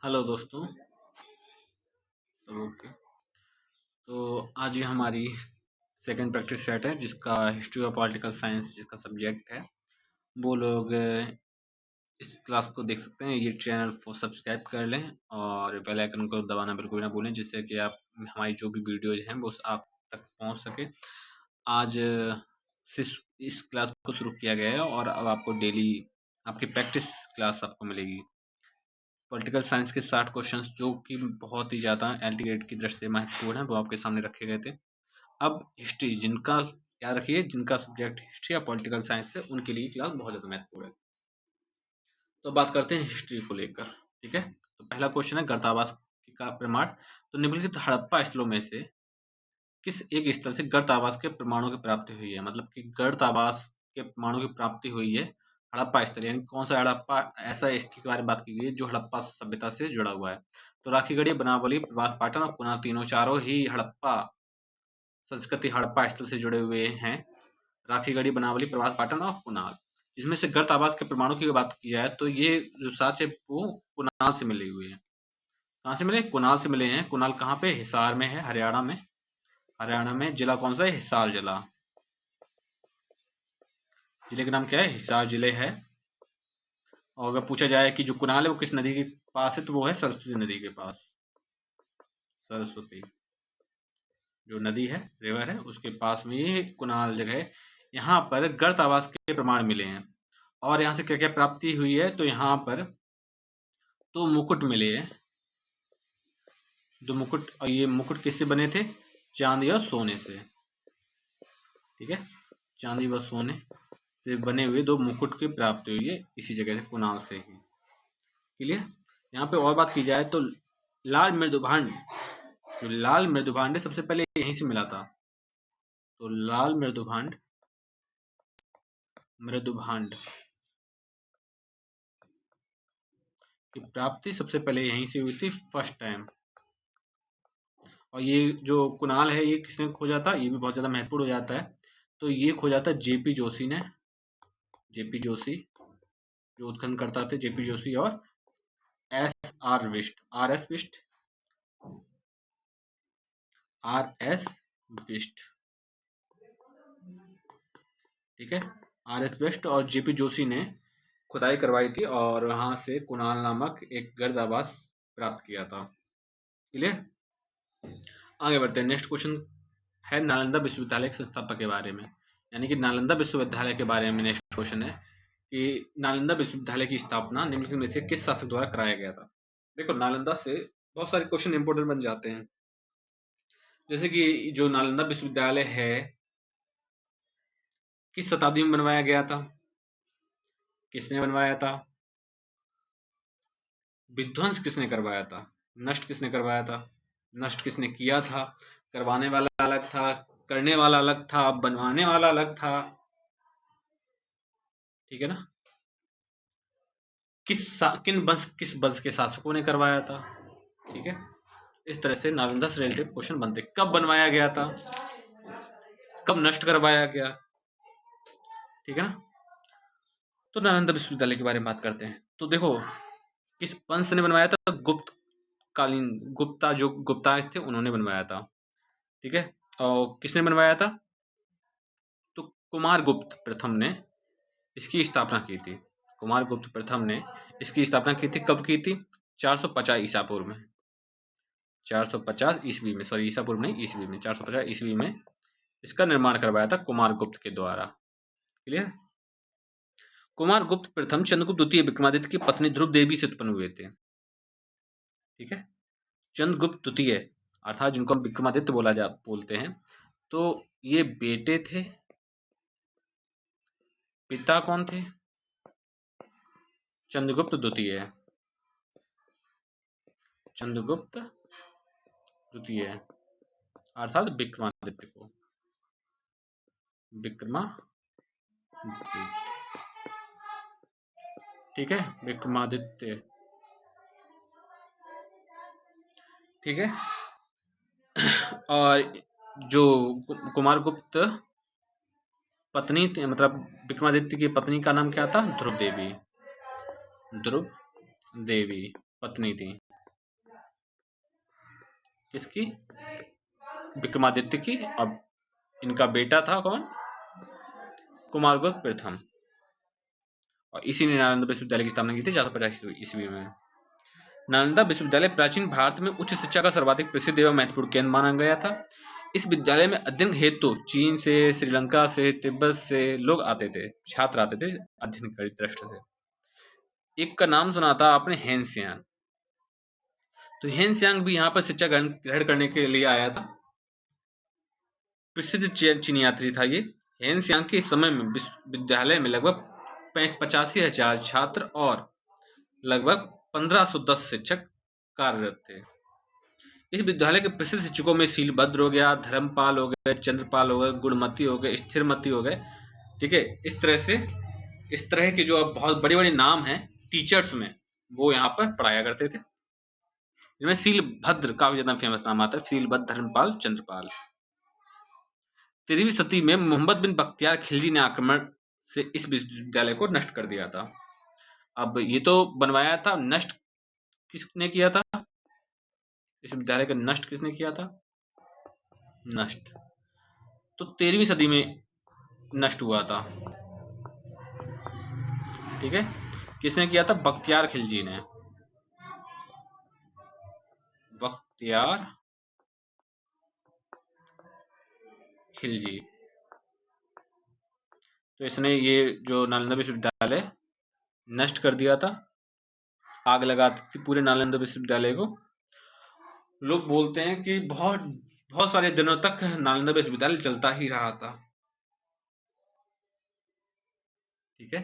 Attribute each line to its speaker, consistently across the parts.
Speaker 1: Hello दोस्तों। Okay. तो आज ये हमारी सेकंड प्रैक्टिस सेट है जिसका हिस्ट्री और पॉलिटिकल साइंस जिसका सब्जेक्ट है। वो लोग इस क्लास को देख सकते हैं। ये चैनल को सब्सक्राइब कर लें और बेल आइकन को दबाना बिल्कुल ना भूलें, जिससे कि आप हमारी जो भी वीडियोज हैं वो आप तक पहुंच सके। आज से इस क्लास को शुरू किया गया है और अब आपको डेली आपकी प्रैक्टिस क्लास आपको मिलेगी। पॉलिटिकल साइंस के 60 क्वेश्चंस जो कि बहुत ही ज़्यादा एल टी ग्रेड की दृष्टि से महत्वपूर्ण है, वो आपके सामने रखे गए थे। अब हिस्ट्री, जिनका याद रखिए, जिनका सब्जेक्ट हिस्ट्री या पॉलिटिकल साइंस है उनके लिए क्लास बहुत ज़्यादा महत्वपूर्ण है। तो बात करते हैं हिस्ट्री को लेकर। ठीक है, तो पहला क्वेश्चन है गर्तावास का प्रमाण। तो निम्नलिखित हड़प्पा स्थलों में से किस एक स्थल से गर्तावास के प्रमाणों की प्राप्ति हुई है? मतलब कि गर्तावास के प्रमाणों की प्राप्ति हुई है हड़प्पा स्थल, यानी कौन सा हड़प्पा ऐसा स्थल के बारे में बात की गई है जो हड़प्पा सभ्यता से जुड़ा हुआ है। तो राखीगढ़ी, बनावली, प्रभास पाटन और कुणाल, तीनों चारों ही हड़प्पा संस्कृति हड़प्पा स्थल से जुड़े हुए हैं। राखीगढ़ी, बनावली, प्रभास पाटन और कुणाल। इसमें से गर्तावास के प्रमाणों की बात की जाए तो ये जो साक्ष्य है वो कुणाल से मिले हुए हैं। कहाँ से मिले? कुणाल से मिले हैं। कुणाल कहाँ पे? हिसार में है, हरियाणा में। हरियाणा में जिला कौन सा है? हिसार जिला। जिले का नाम क्या है? हिसार जिले है। और अगर पूछा जाए कि जो कुणाल है वो किस नदी के पास है, तो वो है सरस्वती नदी के पास। सरस्वती जो नदी है, रिवर है, उसके पास में ये कुणाल जगह है। यहाँ पर गर्त आवास के प्रमाण मिले हैं। और यहाँ से क्या क्या प्राप्ति हुई है? तो यहाँ पर तो मुकुट मिले हैं, दो मुकुट। और ये मुकुट किससे बने थे? चांदी और सोने से। ठीक है, चांदी व सोने से बने हुए दो मुकुट की प्राप्ति हुई है इसी जगह से, कुणाल से ही। क्लियर? यहाँ पे और बात की जाए तो लाल मृदुभांड, जो लाल मृदुभांड है सबसे पहले यहीं से मिला था। तो लाल मृदुभांड की प्राप्ति सबसे पहले यहीं से हुई थी, फर्स्ट टाइम। और ये जो कुणाल है ये किसने खोजा था? ये भी बहुत ज्यादा महत्वपूर्ण हो जाता है। तो ये खोजा था जेपी जोशी ने। जेपी जोशी जो उत्खनन करता थे, जेपी जोशी और S R Bisht, R S Bisht, R S Bisht. ठीक है, आर एस वेस्ट और जेपी जोशी ने खुदाई करवाई थी और वहां से कुणाल नामक एक गर्द आवास प्राप्त किया था। क्लियर? आगे बढ़ते हैं। नेक्स्ट क्वेश्चन है नालंदा विश्वविद्यालय के संस्थापक के बारे में। यानी कि नालंदा विश्वविद्यालय के बारे में नेक्स्ट क्वेश्चन है कि नालंदा विश्वविद्यालय की स्थापना निम्नलिखित में से किस शासक द्वारा कराया गया था? देखो, नालंदा से बहुत सारे क्वेश्चन इंपोर्टेंट बन जाते हैं। जैसे कि जो नालंदा विश्वविद्यालय है किस शताब्दी में बनवाया गया था? किसने बनवाया था? विध्वंस किसने करवाया था? नष्ट किसने करवाया था? नष्ट किसने किया था? करवाने वाला अलग था, करने वाला अलग था, बनवाने वाला अलग था। ठीक है ना? किस वंश के शासकों ने करवाया था? ठीक है, इस तरह से नालंदा से रिलेटेड क्वेश्चन बनते। कब बनवाया गया था? कब नष्ट करवाया गया? ठीक है ना? तो नालंदा विश्वविद्यालय के बारे में बात करते हैं। तो देखो, किस वंश ने बनवाया था? गुप्त कालीन, गुप्ता, जो गुप्ता थे उन्होंने बनवाया था। ठीक है, और किसने बनवाया था? तो कुमारगुप्त प्रथम ने इसकी स्थापना की थी। कुमारगुप्त प्रथम ने इसकी स्थापना की थी। कब की थी? 450 ईसा पूर्व में। 450 ईस्वी में, सॉरी ईसा पूर्व नहीं, ईस्वी में। 450 ईस्वी में इसका निर्माण करवाया था कुमारगुप्त के द्वारा। क्लियर? कुमारगुप्त प्रथम चंद्रगुप्त द्वितीय विक्रमादित्य की पत्नी ध्रुव देवी से उत्पन्न हुए थे। ठीक है, चंद्रगुप्त द्वितीय अर्थात जिनको हम विक्रमादित्य बोलते हैं, तो ये बेटे थे। पिता कौन थे? चंद्रगुप्त द्वितीय। चंद्रगुप्त द्वितीय अर्थात विक्रमादित्य को विक्रमादित्य। ठीक है, विक्रमादित्य। ठीक है, और जो कुमारगुप्त पत्नी थी, मतलब विक्रमादित्य की पत्नी का नाम क्या था? ध्रुव देवी। ध्रुव देवी पत्नी थी। किसकी? विक्रमादित्य की। अब इनका बेटा था कौन? कुमारगुप्त प्रथम। और इसी ने नालंदा विश्वविद्यालय की स्थापना की थी 450 ईस्वी में। नालंदा विश्वविद्यालय प्राचीन भारत में उच्च शिक्षा का सर्वाधिक प्रसिद्ध एवं महत्वपूर्ण केंद्र माना गया था। इस विद्यालय में अध्ययन हेतु चीन से, श्रीलंका से, तिब्बत से लोग आते थे, छात्र आते थे अध्ययन की दृष्टि से। एक का नाम सुना था आपने, हेनसियांग। तो हेनसियांग भी यहाँ पर शिक्षा ग्रहण करने के लिए आया था। प्रसिद्ध चीनी यात्री था ये। हेनसियांग के समय में विद्यालय में लगभग 85,000 छात्र और लगभग 1510 शिक्षक कार्यरत थे। इस विद्यालय के प्रसिद्ध शिक्षकों में शीलभद्र हो गया, धर्मपाल हो गए, चंद्रपाल हो गए, गुणमती हो गए, स्थिरमती हो गए। ठीक है, इस तरह के जो बहुत बड़े बड़े नाम हैं टीचर्स में, वो यहाँ पर पढ़ाया करते थे। जिनमें शीलभद्र काफी ज्यादा फेमस नाम आता है, शीलभद्र, धर्मपाल, चंद्रपाल। 13वीं सदी में मोहम्मद बिन बख्तियार खिलजी ने आक्रमण से इस विश्वविद्यालय को नष्ट कर दिया था। अब ये तो बनवाया था, नष्ट किसने किया था? इस विद्यालय का नष्ट किसने किया था? नष्ट तो 13वीं सदी में नष्ट हुआ था। ठीक है, किसने किया था? बख्तियार खिलजी ने। बख्तियार खिलजी। तो इसने ये जो नालंदा विश्वविद्यालय नष्ट कर दिया था, आग लगा दी थी पूरे नालंदा विश्वविद्यालय को। लोग बोलते हैं कि बहुत बहुत सारे दिनों तक नालंदा विश्वविद्यालय चलता ही रहा था। ठीक है,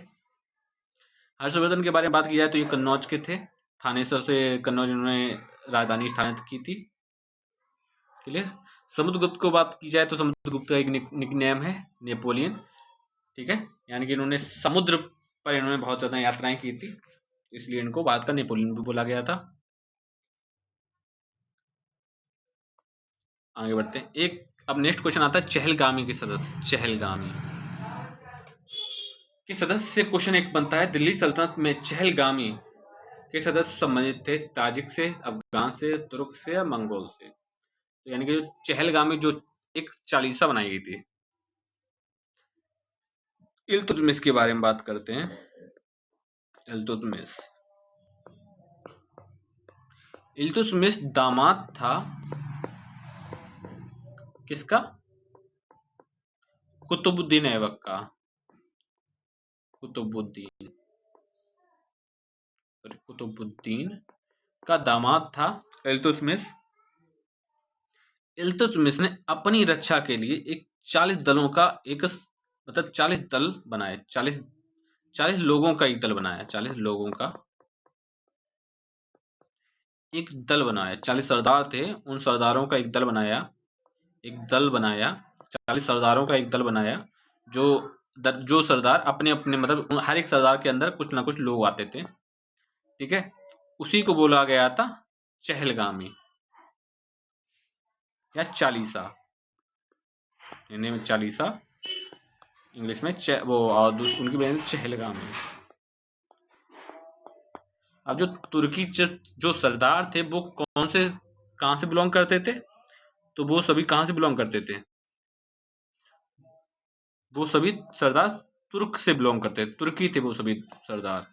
Speaker 1: हर्षवर्धन के बारे में बात की जाए तो ये कन्नौज के थे। थानेसर से कन्नौज इन्होंने राजधानी स्थापित की थी। क्लियर। समुद्रगुप्त को बात की जाए तो समुद्रगुप्त का एक निकनेम है नेपोलियन। ठीक है, यानी कि इन्होंने समुद्र पर इन्होंने बहुत ज्यादा यात्राएं की थी, इसलिए इनको भारत का नेपोलियन भी बोला गया था। आगे बढ़ते हैं। एक अब नेक्स्ट क्वेश्चन आता है, चहलगामी के सदस्य। चहलगामी के सदस्य से क्वेश्चन एक बनता है, दिल्ली सल्तनत में चहलगामी के सदस्य संबंधित थे ताजिक से, अफगान से, तुर्क से या मंगोल से। तो यानी कि चहलगामी जो एक चालीसा बनाई गई थी। इल्तुतमिश के बारे में बात करते हैं। इल्तुतमिश इल्तुतमिश दामाद था किसका? कुतुबुद्दीन ऐबक का। कुतुबुद्दीन का दामाद था इल्तुतमिश। इल्तुतमिश ने अपनी रक्षा के लिए एक 40 दलों का एक मतलब 40 दल बनाए। 40 लोगों का एक दल बनाया। 40 लोगों का एक दल बनाया। 40 सरदार थे, उन सरदारों का एक दल बनाया। 40 सरदारों का एक दल बनाया। जो सरदार अपने अपने मतलब हर एक सरदार के अंदर कुछ ना कुछ लोग आते थे। ठीक है, उसी को बोला गया था चहलगामी या चालीसा। हिंदी में चालीसा, इंग्लिश में वो और उनकी वजह से चहलगामी। अब जो तुर्की जो सरदार थे वो कहां से बिलोंग करते थे? तो वो सभी कहां से बिलोंग करते थे? वो सभी सरदार तुर्क से बिलोंग करते थे, तुर्की थे वो सभी सरदार।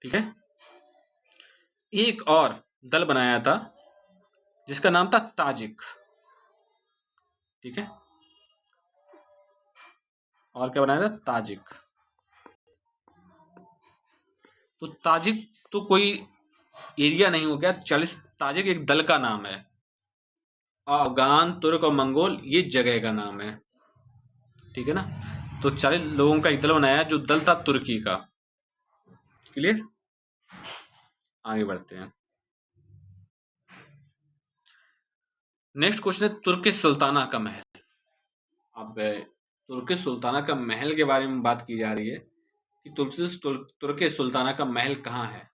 Speaker 1: ठीक है, एक और दल बनाया था जिसका नाम था ताजिक। ठीक है, और क्या बनाया था? ताजिक। तो ताजिक तो कोई एरिया नहीं हो गया, 40 ताजिक एक दल का नाम है। अफगान, तुर्क और मंगोल ये जगह का नाम है। ठीक है ना, तो 40 लोगों का एक दल बनाया जो दल था तुर्की का। क्लियर। आगे बढ़ते हैं। नेक्स्ट क्वेश्चन है, तुर्किश सुल्ताना का महल। अब तुर्किश सुल्ताना का महल के बारे में बात की जा रही है कि तुर्किश सुल्ताना का महल कहाँ है?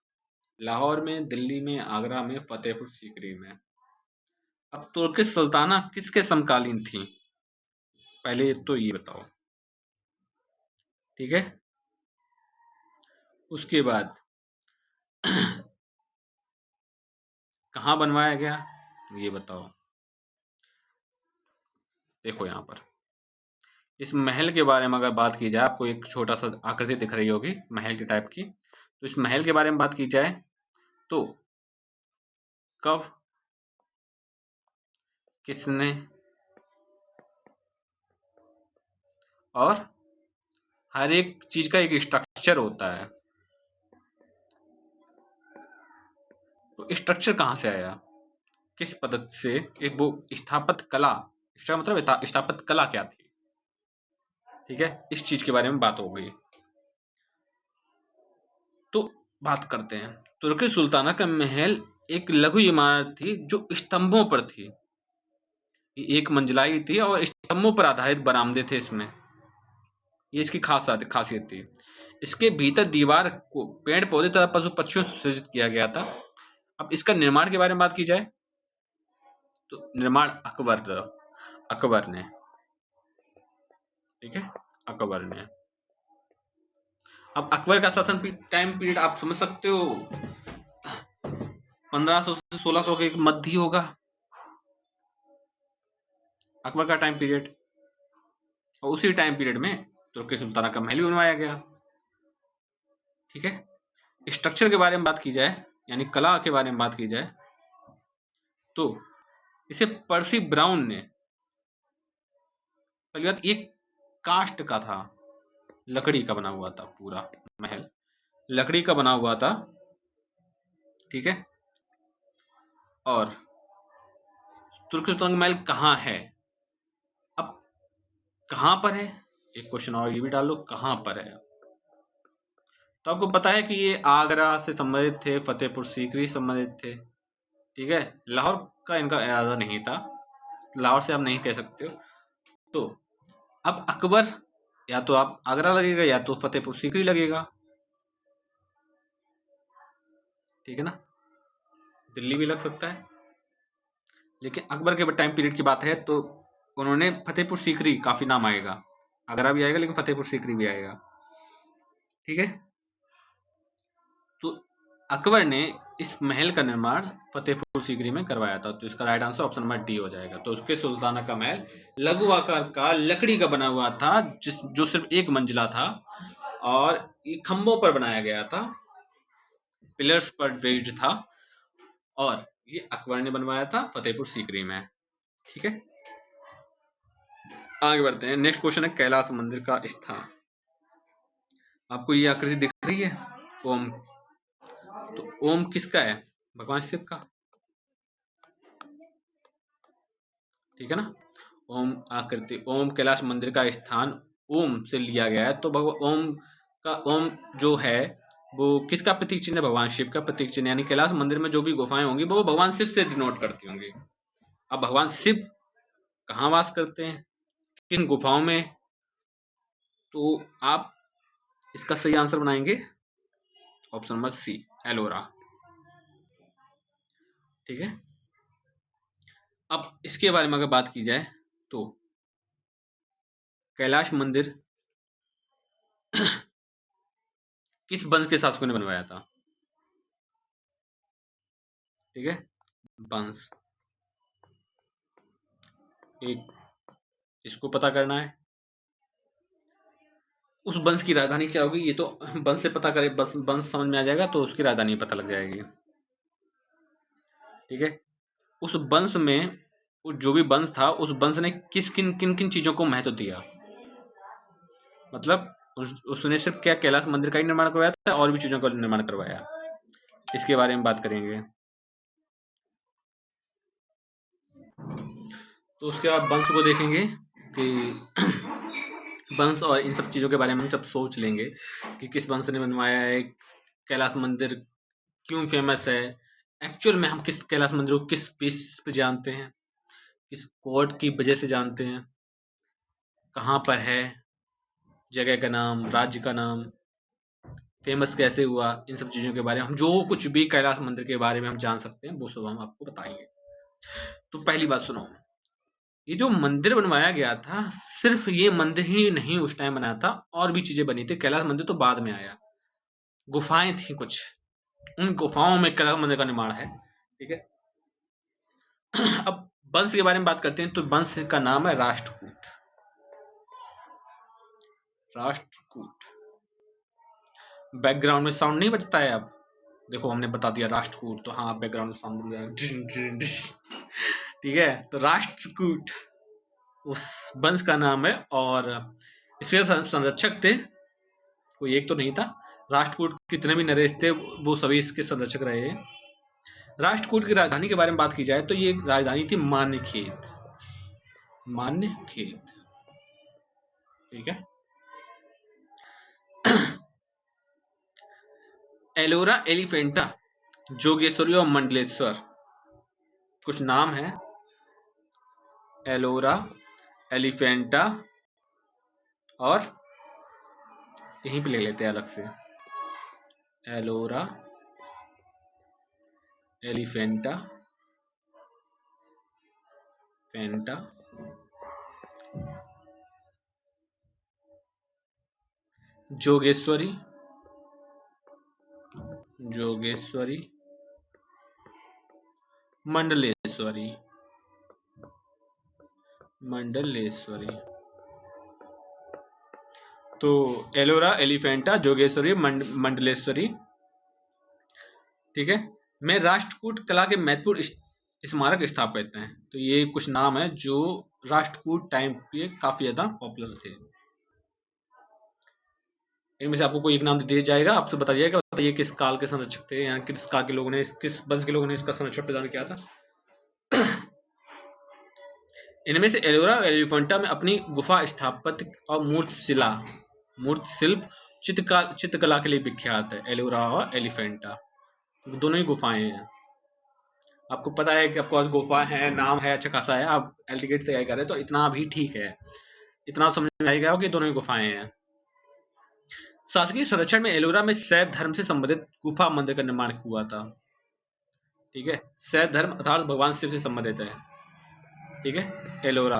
Speaker 1: लाहौर में, दिल्ली में, आगरा में, फतेहपुर सीकरी में। अब तुर्किश सुल्ताना किसके समकालीन थी? पहले तो ये बताओ। ठीक है, उसके बाद कहाँ बनवाया गया ये बताओ। देखो यहाँ पर इस महल के बारे में अगर बात की जाए, आपको एक छोटा सा आकृति दिख रही होगी महल के टाइप की, तो इस महल के बारे में बात की जाए तो कब, किसने और हर एक चीज का एक स्ट्रक्चर होता है, तो स्ट्रक्चर कहाँ से आया, किस पद्धति से, एक वो स्थापत्य कला, इसका मतलब स्थापत्य कला क्या थी, ठीक है, इस चीज के बारे में बात हो गई। तो बात करते हैं, तुर्की सुल्ताना का महल एक लघु इमारत थी जो स्तंभों पर थी, एक मंजिलाई थी और स्तंभों पर आधारित बरामदे थे इसमें, ये इसकी खासियत थी। इसके भीतर दीवार को पेड़ पौधे तथा पशु पक्षियों से सज्जित किया गया था। अब इसका निर्माण के बारे में बात की जाए तो निर्माण अकबर ने, ठीक है, अकबर ने। अब अकबर का शासन टाइम पीरियड आप समझ सकते हो, 1500 से 1600 के मध्य होगा अकबर का टाइम पीरियड, और उसी टाइम पीरियड में तुर्की सुल्ताना का महल भी बनवाया गया, ठीक है। स्ट्रक्चर के बारे में बात की जाए, यानी कला के बारे में बात की जाए, तो इसे पर्सी ब्राउन ने, पहली बात एक कास्ट का था, लकड़ी का बना हुआ था, पूरा महल लकड़ी का बना हुआ था, ठीक है। और तुर्की सुल्तान महल कहाँ है, अब कहाँ पर है, एक क्वेश्चन और ये भी डाल लो, कहाँ पर है। तो आपको पता है कि ये आगरा से संबंधित थे, फतेहपुर सीकरी संबंधित थे, ठीक है। लाहौर का इनका इरादा नहीं था, लाहौर से आप नहीं कह सकते हो। तो अब अकबर, या तो आप आगरा लगेगा या तो फतेहपुर सीकरी लगेगा, ठीक है ना, दिल्ली भी लग सकता है, लेकिन अकबर के टाइम पीरियड की बात है तो उन्होंने फतेहपुर सीकरी, काफी नाम आएगा, आगरा भी आएगा लेकिन फतेहपुर सीकरी भी आएगा, ठीक है। तो अकबर ने इस महल का निर्माण फतेहपुर सीकरी में करवाया था, तो इसका right answer option number D हो जाएगा। तो उसके सुल्ताना का महल लघु आकार का लकड़ी का बना हुआ था, जो सिर्फ एक मंजिला था और ये खंभों पर बनाया गया था, पिलर्स पर बेस्ड था, और ये अकबर ने बनवाया था फतेहपुर सीकरी में, ठीक है। आगे बढ़ते हैं, नेक्स्ट क्वेश्चन है कैलाश मंदिर का स्थान। आपको ये आकृति दिख रही है ओम, तो ओम किसका है, भगवान शिव का, ठीक है ना। ओम आकृति, ओम कैलाश मंदिर का स्थान ओम से लिया गया है, तो भगवान ओम का, ओम जो है वो किसका प्रतीक चिन्ह है, भगवान शिव का प्रतीक चिन्ह, यानी कैलाश मंदिर में जो भी गुफाएं होंगी वो भगवान शिव से डिनोट करती होंगी। अब भगवान शिव कहाँ वास करते हैं, किन गुफाओं में, तो आप इसका सही आंसर बनाएंगे ऑप्शन नंबर सी, एलोरा, ठीक है। अब इसके बारे में अगर बात की जाए तो कैलाश मंदिर किस वंश के शासकों ने बनवाया था, ठीक है, वंश, एक इसको पता करना है, उस वंश की राजधानी क्या होगी, ये तो वंश से पता करे, वंश समझ में आ जाएगा तो उसकी राजधानी पता लग जाएगी, ठीक है। उस वंश में जो भी वंश था, उस वंश ने किन किन चीजों को महत्व दिया, मतलब उसने सिर्फ क्या कैलाश मंदिर का ही निर्माण करवाया था, और भी चीजों का निर्माण करवाया, इसके बारे में बात करेंगे। तो उसके बाद वंश को देखेंगे कि वंश और इन सब चीजों के बारे में हम सब सोच लेंगे कि किस वंश ने बनवाया है, कैलाश मंदिर क्यों फेमस है, एक्चुअल में हम किस कैलाश मंदिर को किस बेस पे जानते हैं, किस कोड की वजह से जानते हैं, कहाँ पर है, जगह का नाम, राज्य का नाम, फेमस कैसे हुआ, इन सब चीजों के बारे में हम जो कुछ भी कैलाश मंदिर के बारे में हम जान सकते हैं वो सब हम आपको बताएंगे। तो पहली बात सुनो, ये जो मंदिर बनवाया गया था, सिर्फ ये मंदिर ही नहीं उस टाइम बना था, और भी चीजें बनी थी, कैलाश मंदिर तो बाद में आया, गुफाएं थी कुछ, उन गुफाओं में कैलाश मंदिर का निर्माण है, ठीक है। अब वंश के बारे में बात करते हैं, तो वंश का नाम है राष्ट्रकूट। राष्ट्रकूट। बैकग्राउंड में साउंड नहीं बजता है? अब देखो हमने बता दिया राष्ट्रकूट, तो हाँ बैकग्राउंड में साउंड, ठीक है। तो राष्ट्रकूट उस वंश का नाम है, और इसके संरक्षक थे, कोई एक तो नहीं था। राष्ट्रकूट कितने भी नरेश थे वो सभी इसके संरक्षक रहे हैं। राष्ट्रकूट की राजधानी के बारे में बात की जाए तो ये राजधानी थी मान्यखेत। मान्यखेत, ठीक है। एलोरा, एलिफेंटा, जोगेश्वरी और मंडलेश्वर, कुछ नाम है। एलोरा, एलिफेंटा, और यहीं पे ले लेते हैं अलग से, एलोरा, एलिफेंटा, फेंटा, जोगेश्वरी, जोगेश्वरी, मंडलेश्वरी, मंडलेश्वरी। तो एलोरा, एलिफेंटा, जोगेश्वरी, मंडलेश्वरी, ठीक है। में राष्ट्रकूट कला के महत्वपूर्ण स्मारक स्थापित हैं। तो ये कुछ नाम है जो राष्ट्रकूट टाइम पे काफी ज्यादा पॉपुलर थे। इनमें से आपको कोई एक नाम दिया जाएगा, आपसे बताया जाएगा, बताइए किस काल के संरक्षक थे, या किस काल के लोगों ने, किस वंश के लोगों ने इसका संरक्षण प्रदान किया था। इनमें से एलोरा और एलिफेंटा में अपनी गुफा स्थापत्य और मूर्त शिल्प, चित्रकला के लिए विख्यात है। एलोरा और एलिफेंटा दोनों ही गुफाएं हैं। आपको पता है कि आपके पास गुफा है, नाम है अच्छा खासा है, आप एलिगेट तैयार कर रहे हैं, तो इतना भी ठीक है, इतना समझ में आएगा कि दोनों ही गुफाएं हैं। शासकीय संरक्षण में एलोरा में शैव धर्म से संबंधित गुफा मंदिर का निर्माण हुआ था, ठीक है। शैव धर्म अर्थात भगवान शिव से संबंधित है, ठीक है, एलोरा।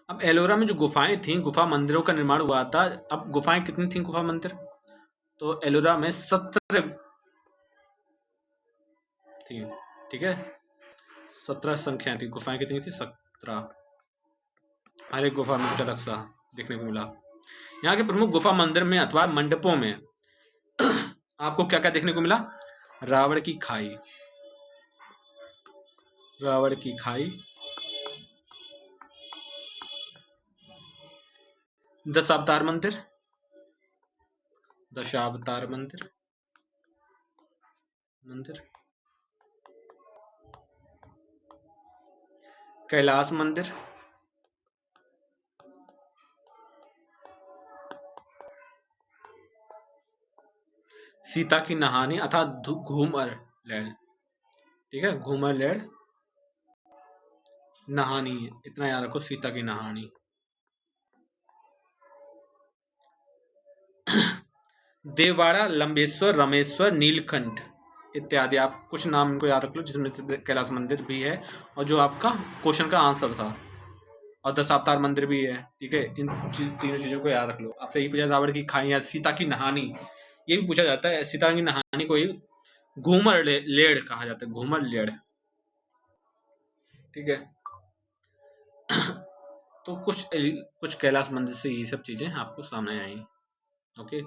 Speaker 1: अब एलोरा में जो गुफाएं थी, गुफा मंदिरों का निर्माण हुआ था। अब गुफाएं कितनी थी गुफा मंदिर? तो एलोरा में 17 थी, ठीक है, 17 संख्या थी। गुफाएं कितनी थी? 17। हर एक गुफा में कुछ अलग सा देखने को मिला। यहाँ के प्रमुख गुफा मंदिर में अथवा मंडपों में आपको क्या क्या देखने को मिला? रावण की खाई, रावण की खाई, दशावतार मंदिर, दशावतार मंदिर, कैलाश मंदिर, सीता की नहानी अर्थात घूमर लैंड, ठीक है, घूमर लैंड नहानी, इतना याद रखो, सीता की नहानी। देववाड़ा, लंबेश्वर, रमेश्वर, नीलकंठ इत्यादि, आप कुछ नाम इनको याद रख लो, जिसमें कैलाश मंदिर भी है, और जो आपका क्वेश्चन का आंसर था, और दशावतार मंदिर भी है, ठीक है। इन तीनों चीजों को याद रख लो। आपसे यही पूछा रावण की खाई या सीता की नहानी, ये भी पूछा जाता है। सीता की नहानी को ही घूमर लेड़ कहा जाता है, घूमर लेड़, ठीक है। तो कुछ कैलाश मंदिर से ये सब चीजें आपको सामने आई, ओके।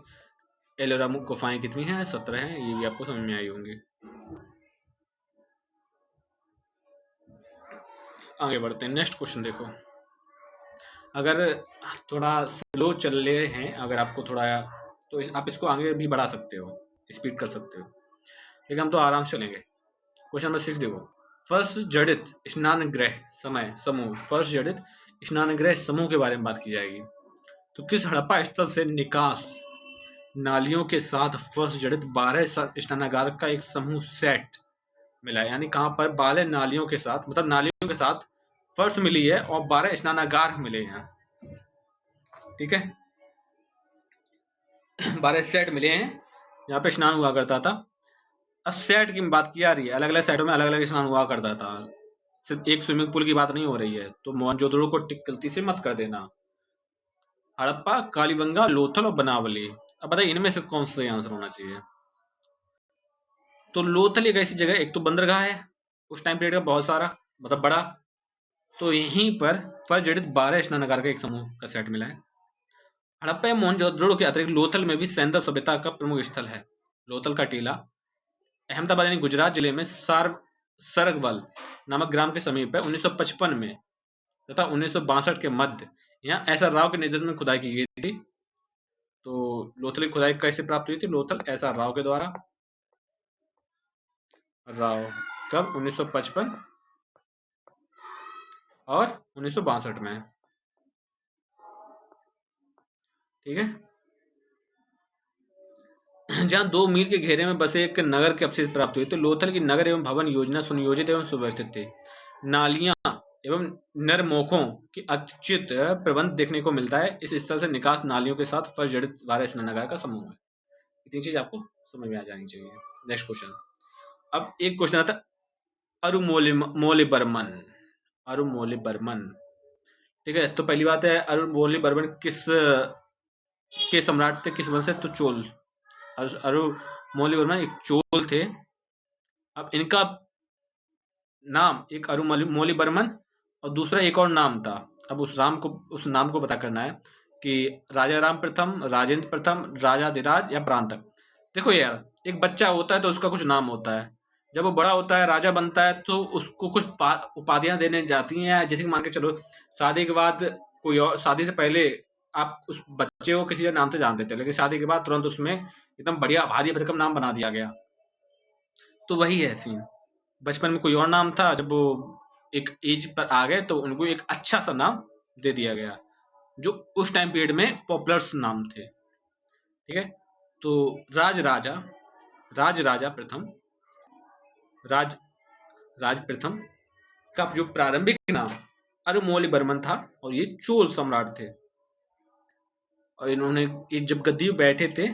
Speaker 1: एलोरा गुफाएं कितनी हैं? 17 हैं, ये भी आपको समझ में आई होंगी। आगे बढ़ते हैं, नेक्स्ट क्वेश्चन देखो। अगर थोड़ा स्लो चल रहे हैं, अगर आपको थोड़ा, तो आप इसको आगे भी बढ़ा सकते हो, स्पीड कर सकते हो, लेकिन हम तो आराम से चलेंगे। क्वेश्चन नंबर 6 देखो। फर्स्ट जड़ित स्नान गृह समय समूह, फर्स्ट जड़ित स्नान गृह समूह के बारे में बात की जाएगी। तो किस हड़प्पा स्थल से निकास नालियों के साथ फर्स्ट जड़ित 12 स्नानागार का एक समूह सेट मिला है? यानी कहां पर 12 नालियों के साथ, मतलब नालियों के साथ फर्श मिली है और 12 स्नानागार मिले हैं, ठीक है। 12 सेट मिले हैं यहाँ पे स्नान हुआ करता था। अब सेट की बात की जा रही है, अलग अलग सेटों में अलग अलग स्नान हुआ करता था, सिर्फ एक स्विमिंग पूल की बात नहीं हो रही है। तो मोहनजोदड़ो को गलती से मत कर देना। हड़प्पा, कालीबंगा, लोथल और बनावली। अब बताइए इनमें से कौन सा आंसर होना चाहिए? तो लोथल एक ऐसी जगह, एक तो बंदरगाह है उस टाइम पीरियड का बहुत सारा, मतलब बड़ा, तो यहीं पर फर्जड़ित 12 स्नानागार का एक समूह का सेट मिला है। हड़प्पा या मोहनजोदड़ो के अतिरिक्त लोथल में भी सैंधव सभ्यता का प्रमुख स्थल है। लोथल का टीला अहमदाबाद यानी गुजरात जिले में सरगवल नामक ग्राम के समीप है। 1955 में तथा 1962 के मध्य यहाँ एसआर राव के नेतृत्व में खुदाई की गई थी। तो लोथल की खुदाई कैसे प्राप्त हुई थी? लोथल एसआर राव के द्वारा। राव कब? 1955 और 1962 में। ठीक है। जहां 2 मील के घेरे में बसे एक नगर के अवशेष प्राप्त हुए, तो लोथल की नगर एवं भवन योजना सुनियोजित एवं सुव्यवस्थित थी। नालियां एवं नरमोखों की अत्युचित प्रबंध देखने को मिलता है। इस स्थल से निकास नालियों के साथ फर्जड़ित 12 स्नानागार का समूह है। इतनी चीज आपको समझ में आ जानी चाहिए। Next question. अब एक क्वेश्चन आता है अरुमोलिबर्मन। अरुमोलिबर्मन, ठीक है। तो पहली बात है, अरुमोलिबर्मन किस के सम्राट थे, किस वंश से? तो चोल। अरुमोलिबर्मन एक चोल थे। अब इनका नाम, एक अरुमोलिबर्मन और दूसरा एक और नाम था। अब उस नाम को पता करना है कि राजा राम प्रथम, राजेंद्र प्रथम, राजाधिराज या प्रांतक। देखो यार, एक बच्चा होता है तो उसका कुछ नाम होता है, जब वो बड़ा होता है, राजा बनता है, तो उसको कुछ उपाधियां देने जाती हैं। जैसे कि मान के चलो, शादी के बाद कोई और, शादी से पहले आप उस बच्चे को किसी नाम से जानते थे, लेकिन शादी के बाद तुरंत उसमें एकदम बढ़िया भारी भरकम नाम बना दिया गया। तो वही है सीन। बचपन में कोई और नाम था, जब वो एक एज पर आ गए तो उनको एक अच्छा सा नाम दे दिया गया, जो उस टाइम पीरियड में पॉपुलर नाम थे। ठीक है। तो राज राजा प्रथम, राज प्रथम का जो प्रारंभिक नाम अरुमोलिबर्मन था, और ये चोल सम्राट थे। और इन्होंने जब गद्दी पे बैठे थे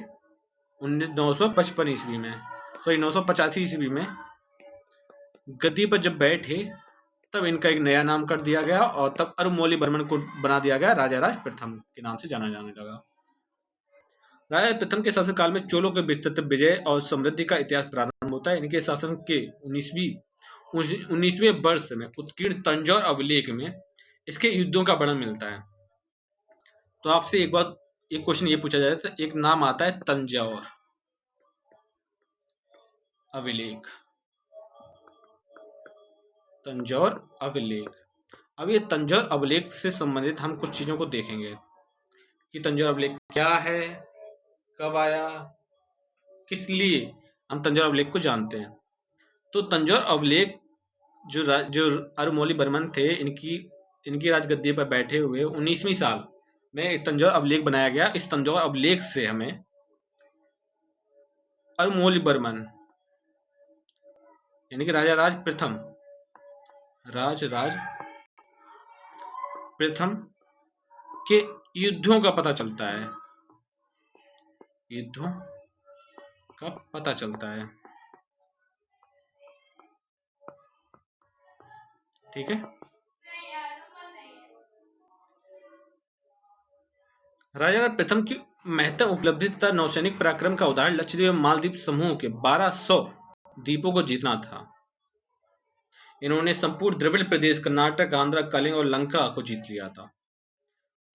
Speaker 1: 955 ईस्वी में, सॉरी 985 ईस्वी में गद्दी पर जब बैठे, तब इनका एक नया नाम कर दिया गया, और तब अरुमोलिबर्मन को बना दिया गया राजाराज प्रथम के नाम से जाना जाने लगा। राजा प्रथम के शासनकाल में चोलों के विस्तृत विजय और समृद्धि का इतिहास प्रारंभ होता है। इनके शासन के 19वें वर्ष में उत्कीर्ण तंजौर अभिलेख में इसके युद्धों का वर्णन मिलता है। तो आपसे एक क्वेश्चन ये पूछा जाता है, एक नाम आता है तंजौर अभिलेख। तंजौर अभिलेख। अब ये तंजौर अभिलेख से संबंधित हम कुछ चीजों को देखेंगे कि तंजौर अभिलेख क्या है, कब आया, किस लिए हम तंजौर अभिलेख को जानते हैं। तो तंजौर अभिलेख जो अरुमोलिबर्मन थे, इनकी राजगद्दी पर बैठे हुए 19वीं साल में एक तंजौर अभिलेख बनाया गया। इस तंजौर अभिलेख से हमें अरुमोलिबर्मन यानी कि राजाराज प्रथम के युद्धों का पता चलता है। युद्धों का पता चलता है। ठीक है। राजा प्रथम की महत्तम उपलब्धि तथा नौसैनिक पराक्रम का उदाहरण लक्षद्वीप एवं मालदीव समूह के 1200 द्वीपों को जीतना था। इन्होंने संपूर्ण द्रविड़ प्रदेश, कर्नाटक, आंध्र, कलिंग और लंका को जीत लिया था।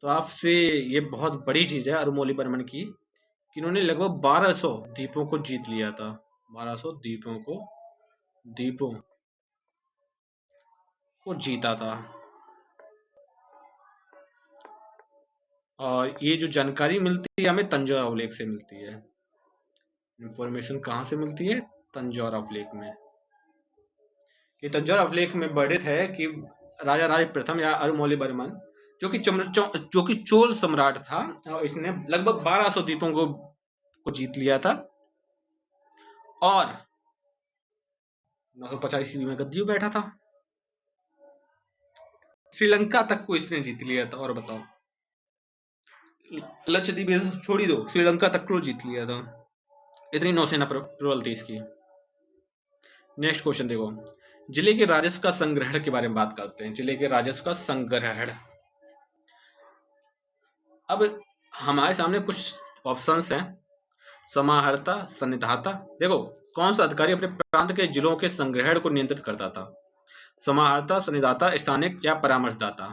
Speaker 1: तो आपसे ये बहुत बड़ी चीज है अरुमोलिबर्मन की, कि इन्होंने लगभग 1200 द्वीपों को जीत लिया था। 1200 द्वीपों को जीता था। और ये जो जानकारी मिलती है हमें तंजौर अभिलेख से मिलती है। इंफॉर्मेशन कहाँ से मिलती है? तंजौर अभिलेख में। ये तंजौर अभिलेख में वर्णित है कि राजा राज प्रथम या अरुमोलिबर्मन, जो कि चोल सम्राट था, और इसने लगभग 1200 द्वीपों को जीत लिया था, और 950 ईस्वी में गद्दी पे बैठा था। श्रीलंका तक को इसने जीत लिया था। और बताओ, लक्षद्वीप छोड़ी दो, श्रीलंका तक को जीत लिया था। इतनी नौसेना प्रबल थी इसकी। नेक्स्ट क्वेश्चन देखो, जिले के राजस्व का संग्रहण के बारे में बात करते हैं। जिले के राजस्व का संग्रहण। अब हमारे सामने कुछ ऑप्शंस हैं, समाहर्ता, सन्निधाता। देखो, कौन सा अधिकारी अपने प्रांत के जिलों के संग्रहण को नियंत्रित करता था? समाहर्ता, सन्निधाता, स्थानिक या परामर्शदाता।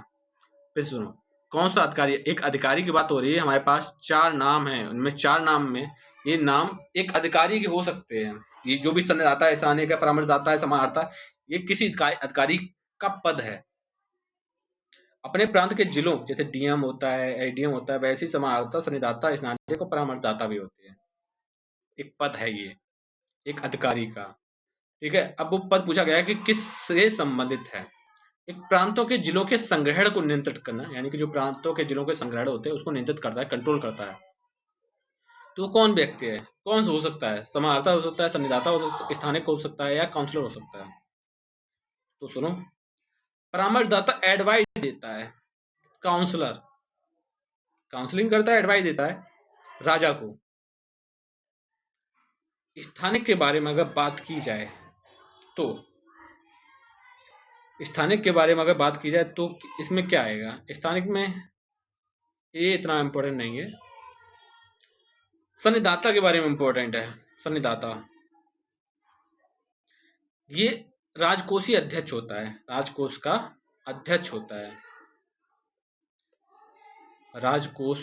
Speaker 1: फिर सुनो, कौन सा अधिकारी? एक अधिकारी की बात हो रही है, हमारे पास 4 नाम हैं, उनमें 4 नाम में ये नाम एक अधिकारी के हो सकते हैं। ये जो भी सन्निधाता है, स्थानिक है, परामर्शदाता है, समाहर्ता, ये किसी अधिकारी का पद है। अपने प्रांत के जिलों, जैसे डीएम होता है, एडीएम होता है, वैसे ही समाहर्ता, सन्निधाता, स्थानिक और परामर्शदाता भी होते हैं। एक पद है ये, एक अधिकारी का। ठीक है, अब वो पद पूछा गया है कि किससे संबंधित है? एक प्रांतों के जिलों के संग्रहण को नियंत्रित करना, यानी कि जो प्रांतों के जिलों के संग्रहण होते हैं उसको नियंत्रित करता है, कंट्रोल करता है। तो कौन व्यक्ति है? कौन हो सकता है? समाहर्ता हो सकता है, सन्निधाता हो सकता है, स्थानिक हो सकता है, या काउंसलर हो सकता है। तो सुनो, परामर्शदाता एडवाइस देता है, काउंसलर काउंसलिंग करता है, एडवाइस देता है राजा को। स्थानिक के बारे में अगर बात की जाए तो स्थानिक के बारे में अगर बात की जाए तो इसमें क्या आएगा? स्थानिक में ये इतना इंपॉर्टेंट नहीं है। सन्निधाता के बारे में इंपॉर्टेंट है। सन्निधाता ये राजकोषीय अध्यक्ष होता है, राजकोष का अध्यक्ष होता है, राजकोष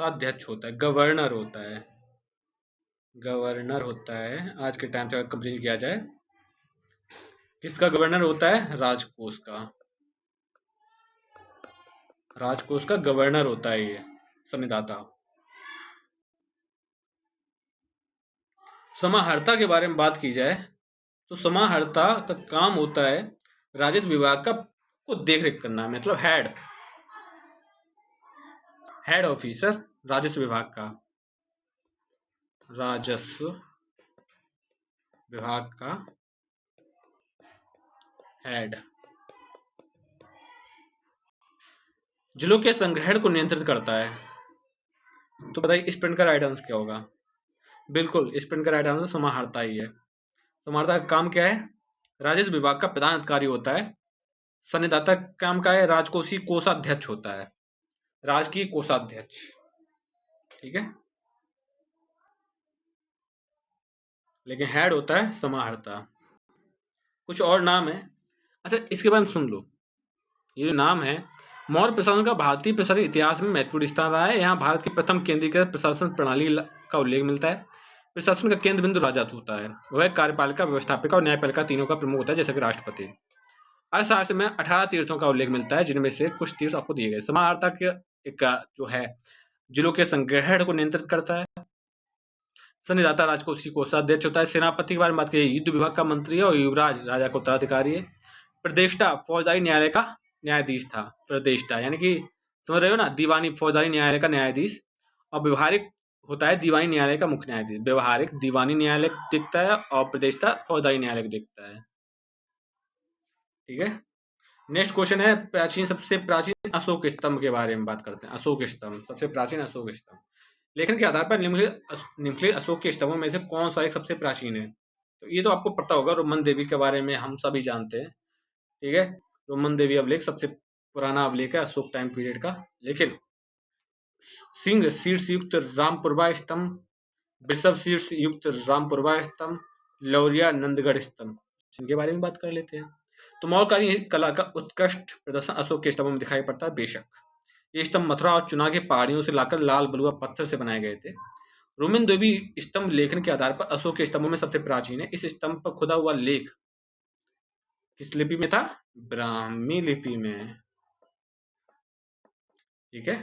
Speaker 1: का अध्यक्ष होता है, गवर्नर होता है, गवर्नर होता है। आज के टाइम से अगर कंपेयर किया जाए, किसका गवर्नर होता है? राजकोष का, राजकोष का गवर्नर होता है ये सन्निधाता। समाहर्ता के बारे में बात की जाए तो समाहर्ता का काम होता है राजस्व विभाग का को देखरेख करना, मतलब हेड ऑफिसर राजस्व विभाग का, राजस्व विभाग का हेड। जिलों के संग्रहण को नियंत्रित करता है। तो बताइए इस प्रश्न का राइट आंसर क्या होगा? बिल्कुल, इस प्रश्न का राइट आंसर समाहर्ता ही है। समाहर्ता का काम क्या है? राजस्व विभाग का प्रधान अधिकारी होता है। सन्निधाता का काम क्या है? राजकोषीय कोषाध्यक्ष होता है, राजकीय कोषाध्यक्ष। ठीक है, लेकिन हेड होता है समाहर्ता। कुछ और नाम है, अच्छा इसके बारे में सुन लो। ये जो नाम है, मौर्य प्रशासन का भारतीय प्रशासनिक इतिहास में महत्वपूर्ण स्थान रहा है। यहाँ भारत की प्रथम केंद्रीकृत प्रशासन प्रणाली का उल्लेख मिलता है। प्रशासन का केंद्र बिंदु राजा होता है, वह कार्यपालिका, व्यवस्थापिका और न्यायपालिका तीनों का प्रमुख होता है, जैसे कि राष्ट्रपति। अर्थशास्त्र में 18 तीर्थों का उल्लेख मिलता है, जिनमें से कुछ तीर्थ आपको दिए गए। समाहर्ता के एक जो है जिलों के संग्रहण को नियंत्रित करता है। सन्निधाता राजकोषीय कोषाध्यक्ष होता है। सेनापति के बारे में बात करिए, युद्ध विभाग का मंत्री है और युवराज राजा का उत्तराधिकारी है। प्रदेष्टा फौजदारी न्यायालय का न्यायाधीश था। प्रदेष्टा यानी कि समझ रहे हो ना, दीवानी फौजदारी न्यायालय का न्यायाधीश। और व्यवहारिक होता है दीवानी न्यायालय का मुख्य न्यायाधीश। व्यवहारिक दीवानी न्यायालय देखता है और प्रदेष्टा फौजदारी न्यायालय को देखता है। ठीक है, नेक्स्ट क्वेश्चन है सबसे प्राचीन अशोक स्तंभ के बारे में बात करते हैं। अशोक स्तंभ, सबसे प्राचीन अशोक स्तंभ। लेखन के आधार पर निम्नलिखित अशोक के स्तंभों में से कौन सा एक सबसे प्राचीन है? तो ये तो आपको पता होगा, रोमन देवी के बारे में हम सभी जानते हैं। ठीक है, रोमन देवी अभिलेख सबसे पुराना अभिलेख है अशोक टाइम पीरियड का। लेकिन सिंह शीर्ष युक्त रामपुरवा स्तंभ, वृषभ शीर्ष युक्त रामपुरवा स्तंभ, लौरिया नंदगढ़ स्तंभ, इनके बारे में बात कर लेते हैं। तो मौर्यकालीन कला का उत्कृष्ट प्रदर्शन अशोक के स्तंभों में दिखाई पड़ता है। बेशक ये स्तंभ मथुरा और चुना के पहाड़ियों से लाकर लाल बलुआ पत्थर से बनाए गए थे। रोमन देवी स्तंभ लेखन के आधार पर अशोक के स्तंभों में सबसे प्राचीन है। इस स्तंभ पर खुदा हुआ लेख किस लिपि में था? ब्राह्मी लिपि में। ठीक है,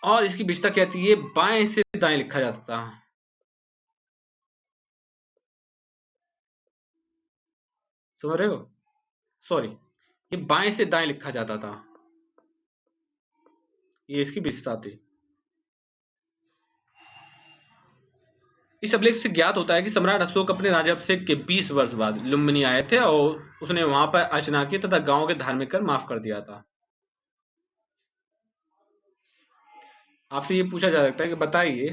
Speaker 1: और इसकी विशेषता क्या थी? ये बाएं से दाएं लिखा जाता था। समझ रहे हो? सॉरी, ये बाएं से दाएं लिखा जाता था, ये इसकी विशेषता थी। इस अभिलेख से ज्ञात होता है कि सम्राट अशोक अपने राज्याभिषेक के 20 वर्ष बाद लुम्बिनी आए थे और उसने वहां पर अर्चना की तथा गांव के धार्मिक कर माफ कर दिया था। आपसे ये पूछा जा सकता है कि बताइए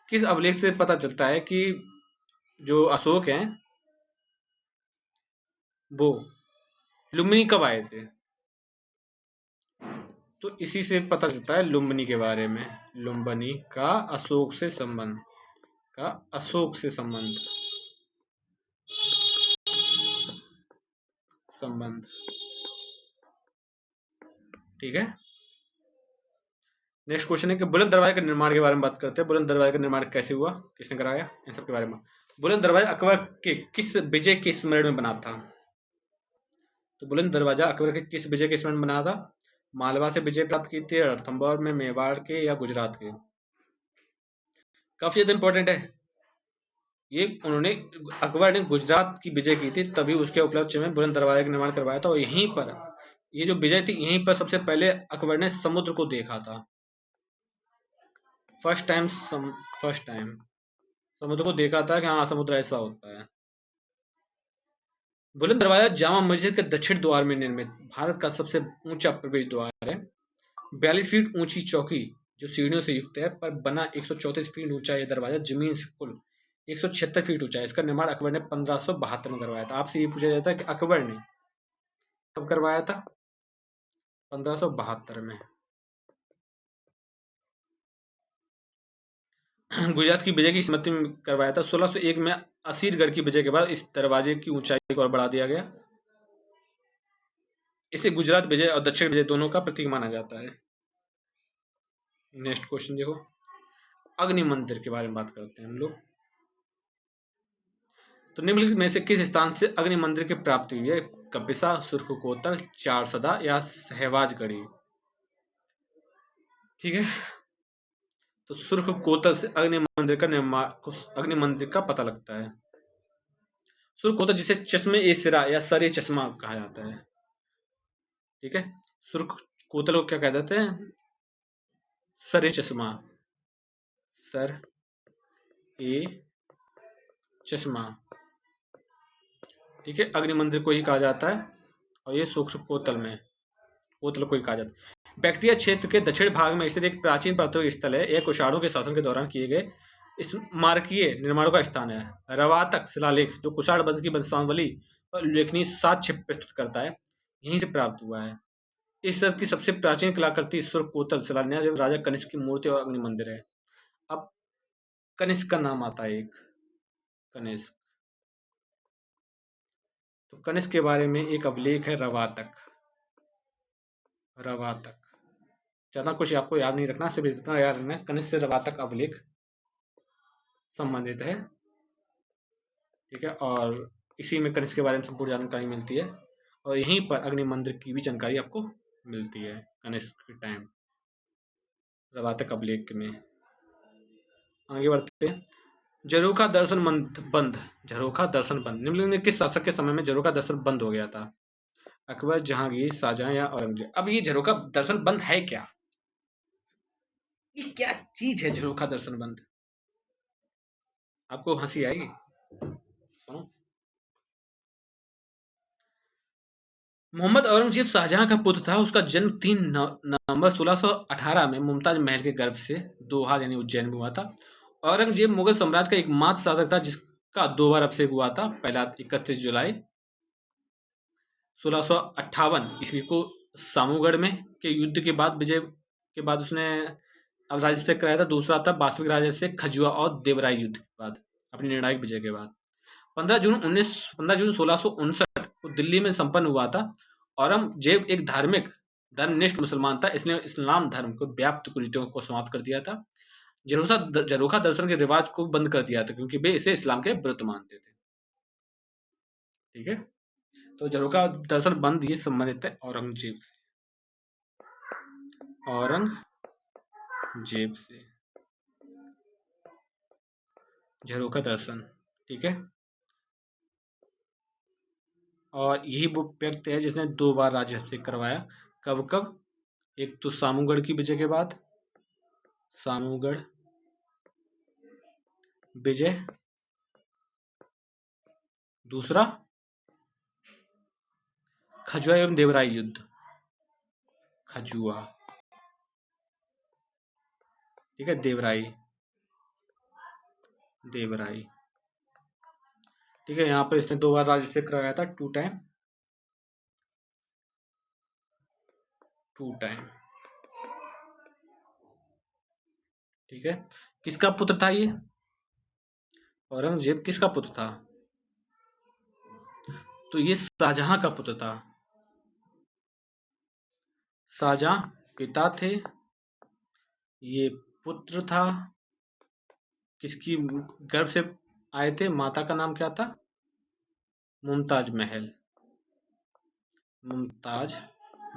Speaker 1: किस अभिलेख से पता चलता है कि जो अशोक हैं वो लुम्बिनी कब आए थे? तो इसी से पता चलता है लुम्बिनी के बारे में, लुम्बिनी का अशोक से संबंध। का अशोक से संबंध। ठीक है। नेक्स्ट क्वेश्चन है कि बुलंद दरवाजे के निर्माण के बारे में बात करते हैं। बुलंद दरवाजे का निर्माण कैसे हुआ, किसने कराया, इन सब के बारे में। बुलंद दरवाजा अकबर के किस विजय के स्मरण में बना था? तो बुलंद दरवाजा अकबर के किस विजय के स्मरण में बना था? मालवा से विजय प्राप्त की थी, रणथंभौर में, मेवाड़ के, या गुजरात के? काफी ज्यादा इंपॉर्टेंट है ये। उन्होंने, अकबर ने गुजरात की विजय की थी, तभी उसके उपलक्ष्य में बुलंद दरवाजे का निर्माण करवाया था। और यहीं पर ये जो विजय थी, यहीं पर सबसे पहले अकबर ने समुद्र को देखा था। फर्स्ट टाइम समुद्र को देखा था कि हाँ, समुद्र ऐसा होता है। बुलंद दरवाजा जामा मस्जिद के दक्षिण द्वार में निर्मित भारत का सबसे ऊंचा प्रवेश द्वार है। 42 फीट ऊंची चौकी जो सीढ़ियों से युक्त है, पर बना 134 फीट ऊंचा यह दरवाजा जमीन से कुल 176 फीट ऊंचा है। इसका निर्माण अकबर ने 1572 में करवाया था। आपसे ये पूछा जाता है कि अकबर ने कब करवाया था? 1572 में। गुजरात की विजय की स्मृति में करवाया था। 1601 में असीरगढ़ की विजय के बाद इस दरवाजे की ऊंचाई को और बढ़ा दिया गया। इसे गुजरात विजय और दक्षिण विजय दोनों का प्रतीक माना जाता है। नेक्स्ट क्वेश्चन देखो, अग्नि मंदिर के बारे में बात करते हैं हम लोग। तो निम्नलिखित में से किस स्थान से अग्नि मंदिर की प्राप्ति हुई है? कपिसा, सुर्ख कोतल, चारसदा, या सहवाजगढ़ी? ठीक है। तो सुर्ख कोतल से अग्नि मंदिर का पता लगता है। सुर्ख कोतल जिसे चश्मे ए सिरा या सर ए चश्मा कहा जाता है। ठीक है। सुर्ख कोतल को क्या कह देते हैं? सर ए चश्मा। सर ए चश्मा। ठीक है। अग्नि मंदिर को ही कहा जाता है, और ये सूक्ष्म कोतल को ही कहा जाता है। बैक्ट्रिया क्षेत्र के दक्षिण भाग में स्थित एक प्राचीन प्राकृतिक स्थल है। यह कुषाणों के शासन के दौरान किए गए स्मारकीय निर्माणों का स्थान है। रवातक शिलालेख जो कुषाण वंश की वंशावली और उल्लेखनीय साक्ष्य प्रस्तुत करता है, यहीं से प्राप्त हुआ है। इस शहर की सबसे प्राचीन कलाकृति सुर्ख कोतल शिलान्यास एवं राजा कनिष्क की मूर्ति और अग्नि मंदिर है। अब कनिष्क का नाम आता है एक, कनिष्क। तो कनिष्क के बारे में एक अभिलेख है रवातक। ज्यादा कुछ आपको याद नहीं रखना, सिर्फ इतना याद रखना, कनिष्क से रवातक अभिलेख संबंधित है। ठीक है। और इसी में कनिष्क के बारे में संपूर्ण जानकारी मिलती है, और यहीं पर अग्नि मंदिर की भी जानकारी आपको मिलती है कनिष्क के टाइम, रवातक अभिलेख में। आगे बढ़ते हैं। झरोखा दर्शन बंद। निम्नलिखित में किस शासक के समय में झरोखा दर्शन बंद हो गया था? अकबर, जहांगीर, शाहजहां, या औरंगजेब? अब ये झरोखा दर्शन बंद है क्या? ये क्या चीज है झरोखा दर्शन बंद? आपको हंसी आएगी, सुनो। मोहम्मद औरंगजेब शाहजहां का पुत्र था। उसका जन्म 3 नवंबर 1618 में मुमताज महल के गर्भ से दोहा यानी उज्जैन में हुआ था। औरंगजेब मुगल साम्राज्य का एकमात्र शासक था जिसका 2 बार अभिषेक हुआ था। पहला 31 जुलाई 1658 ईस्वी को सामूगढ़ में के युद्ध के बाद विजय के बाद उसने अब राज्याभिषेक कराया था। दूसरा था वास्तविक राज्याभिषेक खजुआ और देवराय युद्ध के बाद, अपनी निर्णायक विजय के बाद। 15 जून 1659 को दिल्ली में संपन्न हुआ था। औरंगजेब एक धार्मिक धर्मनिष्ठ मुसलमान था। इसने इस्लाम धर्म को व्याप्त कुरीतियों को समाप्त कर दिया था। झरोखा दर्शन के रिवाज को बंद कर दिया था, क्योंकि वे इसे इस्लाम के विरुद्ध मानते थे। ठीक है। तो झरोखा दर्शन बंद ये संबंधित है औरंगजेब से। झरोखा दर्शन। ठीक है। और यही वो व्यक्ति है जिसने 2 बार राज्याभिषेक करवाया। कब कब? एक तो सामूगढ़ की विजय के बाद, सामूगढ़ विजय। दूसरा खजुआ एवं देवराय युद्ध। खजुआ। ठीक है। देवराई। ठीक है। यहाँ पर इसने 2 बार राज्याभिषेक करवाया था, 2 टाइम। ठीक है। किसका पुत्र था ये? औरंगजेब किसका पुत्र था? तो ये शाहजहां का पुत्र था। शाहजहां पिता थे, ये पुत्र था। किसकी गर्भ से आए थे? माता का नाम क्या था? मुमताज महल। मुमताज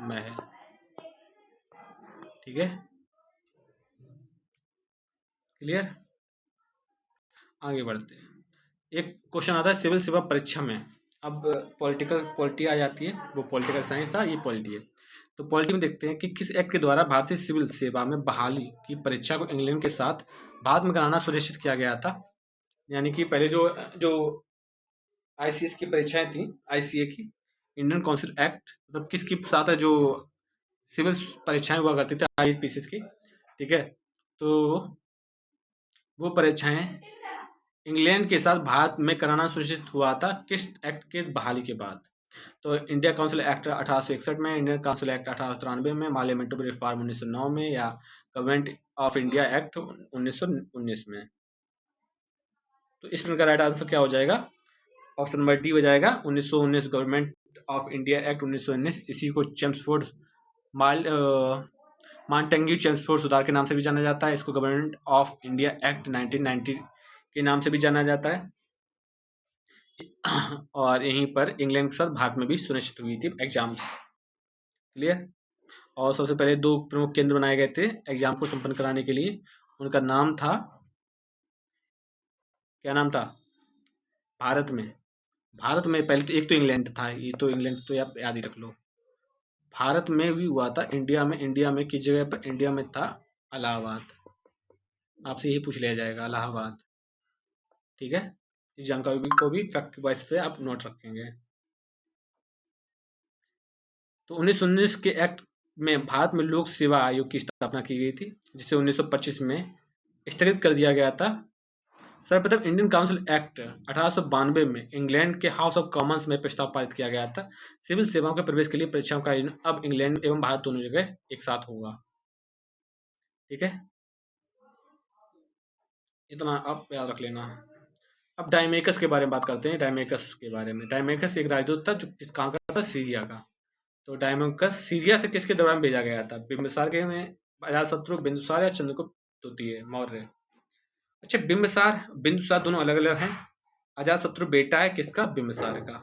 Speaker 1: महल। ठीक है, क्लियर। आगे बढ़ते हैं। एक क्वेश्चन आता है सिविल सेवा परीक्षा में। अब पॉलिटी आ जाती है, वो पॉलिटिकल साइंस था, ये पॉलिटी है। तो पॉलिटी में देखते हैं कि किस एक्ट के द्वारा भारतीय सिविल सेवा में बहाली की परीक्षा को इंग्लैंड के साथ बाद में कराना सुनिश्चित किया गया था। यानी कि पहले जो जो आईसीएस की परीक्षाएं थी, आईसीए की, इंडियन काउंसिल एक्ट, मतलब किसके साथ है? जो सिविल परीक्षाएं हुआ करती थी आईपीसी की, ठीक है, तो वो परीक्षाएं इंग्लैंड के साथ भारत में कराना सुनिश्चित हुआ था किस एक्ट के बहाली के बाद? तो इंडिया काउंसिल एक्ट 1861 में, इंडियन काउंसिल एक्ट 1893 में, पार्लियामेंट्री रिफॉर्म 1909 में, या गवर्नमेंट ऑफ इंडिया एक्ट 1919 में। तो इस प्रकार का राइट आंसर क्या हो जाएगा? ऑप्शन नंबर डी हो जाएगा, 1919 गवर्नमेंट ऑफ इंडिया एक्ट 1919। इसी को चेम्सफोर्ड मॉन्टेग्यू चेम्सफोर्ड सुधार के नाम से भी जाना जाता है। इसको गवर्नमेंट ऑफ इंडिया एक्ट 1990 के नाम से भी जाना जाता है। और यहीं पर इंग्लैंड के साथ भारत में भी सुनिश्चित हुई थी एग्जाम। क्लियर। और सबसे पहले दो प्रमुख केंद्र बनाए गए थे एग्जाम को संपन्न कराने के लिए। उनका नाम था, क्या नाम था? भारत में पहले तो एक तो इंग्लैंड था, ये तो इंग्लैंड तो आप याद ही रख लो। भारत में भी हुआ था, इंडिया में किस जगह पर? इंडिया में था इलाहाबाद। आपसे यही पूछ लिया जाएगा, इलाहाबाद। ठीक है, इस जानकारी को भी फैक्ट वाइज पे आप नोट रखेंगे। तो 1919 के एक्ट में भारत में लोक सेवा आयोग की स्थापना की गई थी, जिसे 1925 में स्थगित कर दिया गया था। सर्वप्रथम इंडियन काउंसिल एक्ट 1892 में इंग्लैंड के हाउस ऑफ कॉमन्स में प्रस्ताव पारित किया गया था। सिविल सेवाओं के प्रवेश के लिए परीक्षाओं का आयोजन अब इंग्लैंड एवं भारत दोनों जगह एक साथ होगा। ठीक है, इतना आप याद रख लेना। अब डायमेकस के बारे में बात करते हैं। डायमेकस के बारे में, डायमेकस एक राजदूत था जो कहाँ का था? सीरिया का। तो डायमेकस सीरिया से किसके दौरान भेजा गया था? बिम्बिसार के में, अजातशत्रु, बिंदुसार या चंद्रगुप्त द्वितीय मौर्य? अच्छा, बिम्बिसार बिंदुसार दोनों अलग अलग हैं। अजातशत्रु बेटा है किसका? बिम्बिसार का।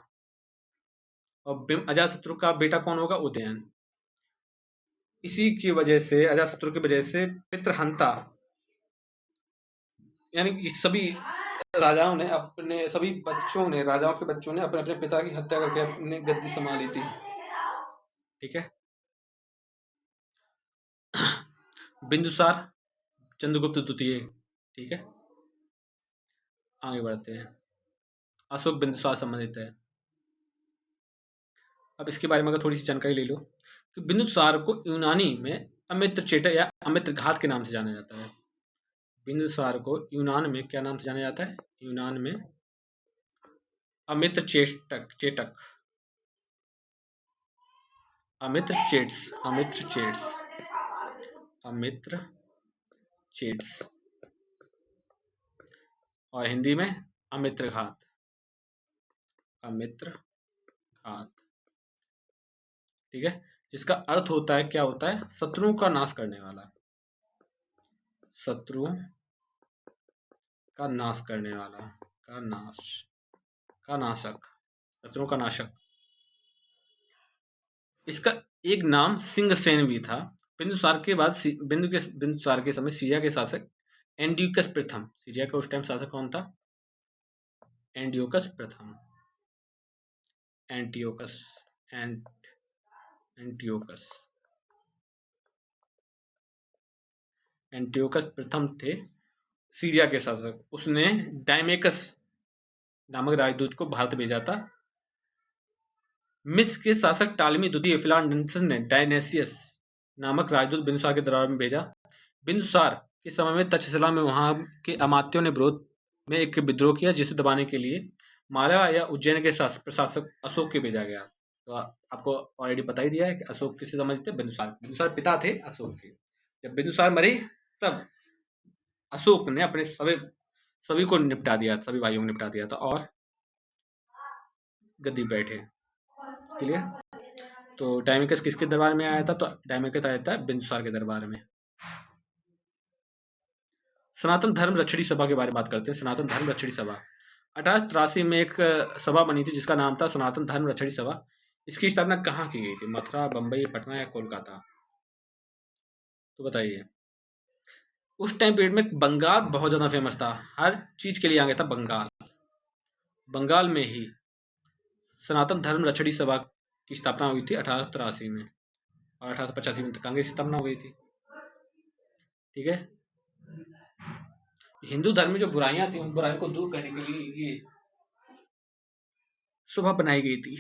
Speaker 1: और अजातशत्रु का बेटा कौन होगा? उदयन। इसी की वजह से, अजातशत्रु की वजह से पितृहंता, यानी कि सभी राजाओं ने अपने, सभी बच्चों ने, राजाओं के बच्चों ने अपने अपने पिता की हत्या करके अपनी गद्दी संभाली थी। ठीक है, बिंदुसार, चंद्रगुप्त द्वितीय। ठीक है, आगे बढ़ते हैं। अशोक बिंदुसार संबंधित है। अब इसके बारे में अगर थोड़ी सी जानकारी ले लो कि बिंदुसार को यूनानी में अमित्र चेटक या अमित्र घात के नाम से जाना जाता है। बिंदुसार को यूनान में क्या नाम से जाना जाता है? यूनान में अमित्र चेटक, अमित्र चेट्स, अमित्र चेट्स, और हिंदी में अमित्र घात, अमित्र घात। ठीक है, जिसका अर्थ होता है, क्या होता है? शत्रुओं का नाश करने वाला, शत्रुओं का नाश करने वाला, का नाश, का नाशक, शत्रुओं का नाशक। इसका एक नाम सिंहसेन भी था। बिंदुसार के बाद बिंदुसार के समय सीरिया के शासक एंटियोकस प्रथम, सीरिया का उस टाइम शासक कौन था? एंटियोकस प्रथम, एंटियोकस, एंटियोकस, एंटियोकस प्रथम थे सीरिया के शासक। उसने डायमेकस नामक राजदूत को भारत भेजा था। मिस्र के शासक टालमी द्वितीय फिलाडेल्फस ने डायनेसियस नामक राजदूत बिंदुसार के दरबार में भेजा। बिंदुसार के समय में तक्षशिला में वहां के अमात्यों ने विरोध में एक विद्रोह किया, जिसे दबाने के लिए मालवा या उज्जैन के प्रशासक अशोक के भेजा गया। तो आपको ऑलरेडी बता ही दिया है कि अशोक किसे समझते हैं? बिंदुसार। बिंदुसार पिता थे अशोक के। जब बिंदुसार मरे तब अशोक ने अपने सभी को निपटा दिया, सभी भाइयों को निपटा दिया था और गद्दी बैठे। क्लियर? तो डायमेकस किसके दरबार में आया था? तो डायमेकस आया था बिंदुसार के दरबार में। सनातन धर्म रक्षणी सभा के बारे में बात करते हैं। सनातन धर्म रक्षणी सभा 1883 में एक सभा बनी थी जिसका नाम था सनातन धर्म रक्षणी सभा। इसकी स्थापना कहाँ की गई थी? मथुरा, बंबई, पटना या कोलकाता? तो बताइए। उस टाइम पीरियड में बंगाल बहुत ज्यादा फेमस था, हर चीज के लिए आ गया था बंगाल। बंगाल में ही सनातन धर्म रक्षणी सभा की स्थापना हुई थी 1883 में और 1885 में कांग्रेस की स्थापना हो गई थी। ठीक है। हिंदू धर्म में जो बुराइयां थी उन बुराइयों को दूर करने के लिए ये सभा बनाई गई थी।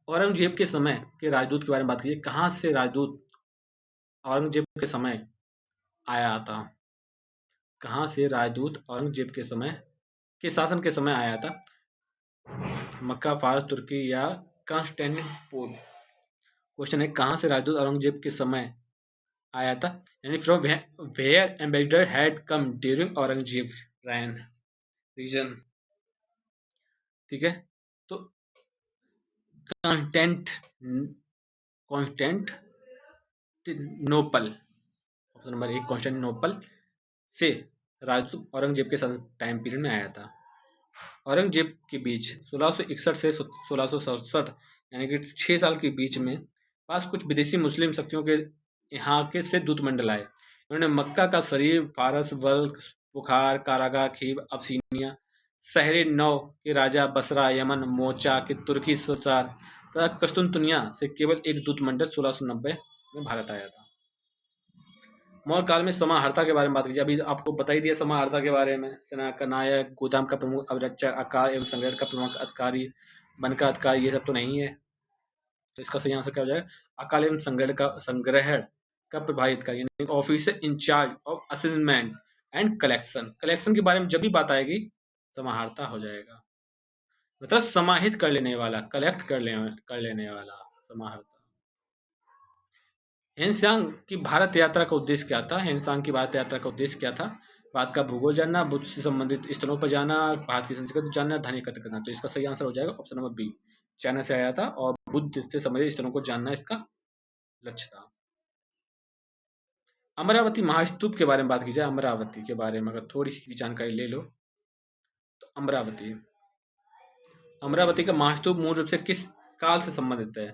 Speaker 1: औरंगजेब के समय के राजदूत के बारे में बात कीजिए। कहाँ से राजदूत औरंगजेब के समय आया था? कहाँ से राजदूत औरंगजेब के समय के शासन के समय आया था? मक्का, फारस, तुर्की या कॉन्स्टेंटिनोपल? क्वेश्चन है कहाँ से राजदूत औरंगजेब के समय आया था, यानी from where ambassador had come during Aurangzeb reign region. ठीक है। तो कॉन्स्टेंटिनोपल, ऑप्शन नंबर 1 कॉन्स्टेंटिनोपल से राजदूत औरंगजेब के टाइम पीरियड में आया था। औरंगजेब के बीच 1661 से 1667 यानी कि 6 साल के बीच में पास कुछ विदेशी मुस्लिम शक्तियों के यहाँ के से दूतमंडल आए। उन्होंने मक्का का शरीफ, फारस, बल्ख, बुखार, कारागा, खीव, अबसीनिया, शहर नौ के राजा, बसरा, यमन, मोचा के तुर्की सरदार तथा कस्तुनतुनिया से केवल एक दूतमंडल 1690 में भारत आया था। मौर्य काल में समाहर्ता के बारे में बात कीजिए। अभी आपको बता ही दिया समाहर्ता के बारे में। सेना का नायक, गोदाम का प्रमुख, अभिरक्षक, अकाल एवं संग्रह का प्रमुख अधिकारी, वन का अधिकारी, ये सब तो नहीं है। तो इसका सही आंसर क्या हो जाएगा? अकाल एवं संग्रह का प्रभारी अधिकारी, यानी officer in charge of assessment and collection. Collection के बारे में जब भी बात आएगी समाहर्ता हो जाएगा, मतलब समाहित कर लेने वाला, कलेक्ट कर लेने वाला समाहर्ता। हेनसांग की भारत यात्रा का उद्देश्य क्या था? हेनसांग की भारत यात्रा का उद्देश्य क्या था? भारत का भूगोल जानना, बुद्ध से संबंधित स्थलों पर जाना, भारत की संस्कृति जानना, धन एकत्र करना। तो इसका सही आंसर हो जाएगा ऑप्शन नंबर बी, चाइना से आया था और बुद्ध से संबंधित स्थलों को जानना इसका लक्ष्य था। अमरावती महास्तूप के बारे में बात की जाए। अमरावती के बारे में अगर थोड़ी सी जानकारी ले लो तो अमरावती का महास्तूप मूल रूप से किस काल से संबंधित है?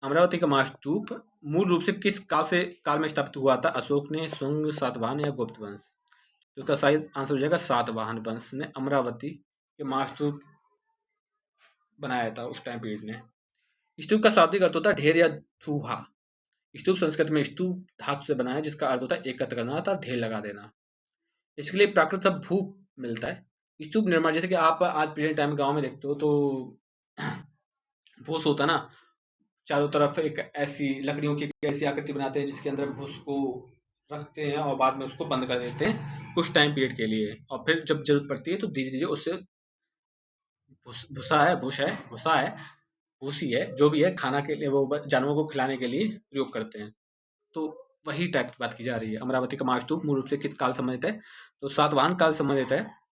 Speaker 1: अमरावती का महास्तूप मूल रूप से किस काल में स्थापित हुआ था? अशोक ने, शुंग, सातवाहन या गुप्त वंश? तो इसका सही आंसर हो जाएगा सातवाहन वंश ने अमरावती के महास्तूप बनाया था उस टाइम पीरियड में। स्तूप का शाब्दिक अर्थ होता है ढेर या थूहा। स्तूप संस्कृत में स्तूप धातु से बना है जिसका अर्थ होता है एकत्र करना था, ढेर लगा देना। इसके लिए प्राकृत शब्द भू मिलता है। स्तूप निर्माण, जैसे कि आप आज प्रेजेंट टाइम गांव में देखते हो तो भूस होता ना, चारों तरफ एक ऐसी लकड़ियों की ऐसी आकृति बनाते हैं जिसके अंदर भूस को रखते हैं और बाद में उसको बंद कर देते हैं कुछ टाइम पीरियड के लिए, और फिर जब जरूरत पड़ती है तो धीरे धीरे उससे भूसी है जो भी है, खाना के लिए वो जानवरों को खिलाने के लिए प्रयोग करते हैं। तो वही टाइप की बात की जा रही है। अमरावती का महास्तूप मूल रूप से किस काल संबंधित है? तो सातवाहन काल संबंधित है।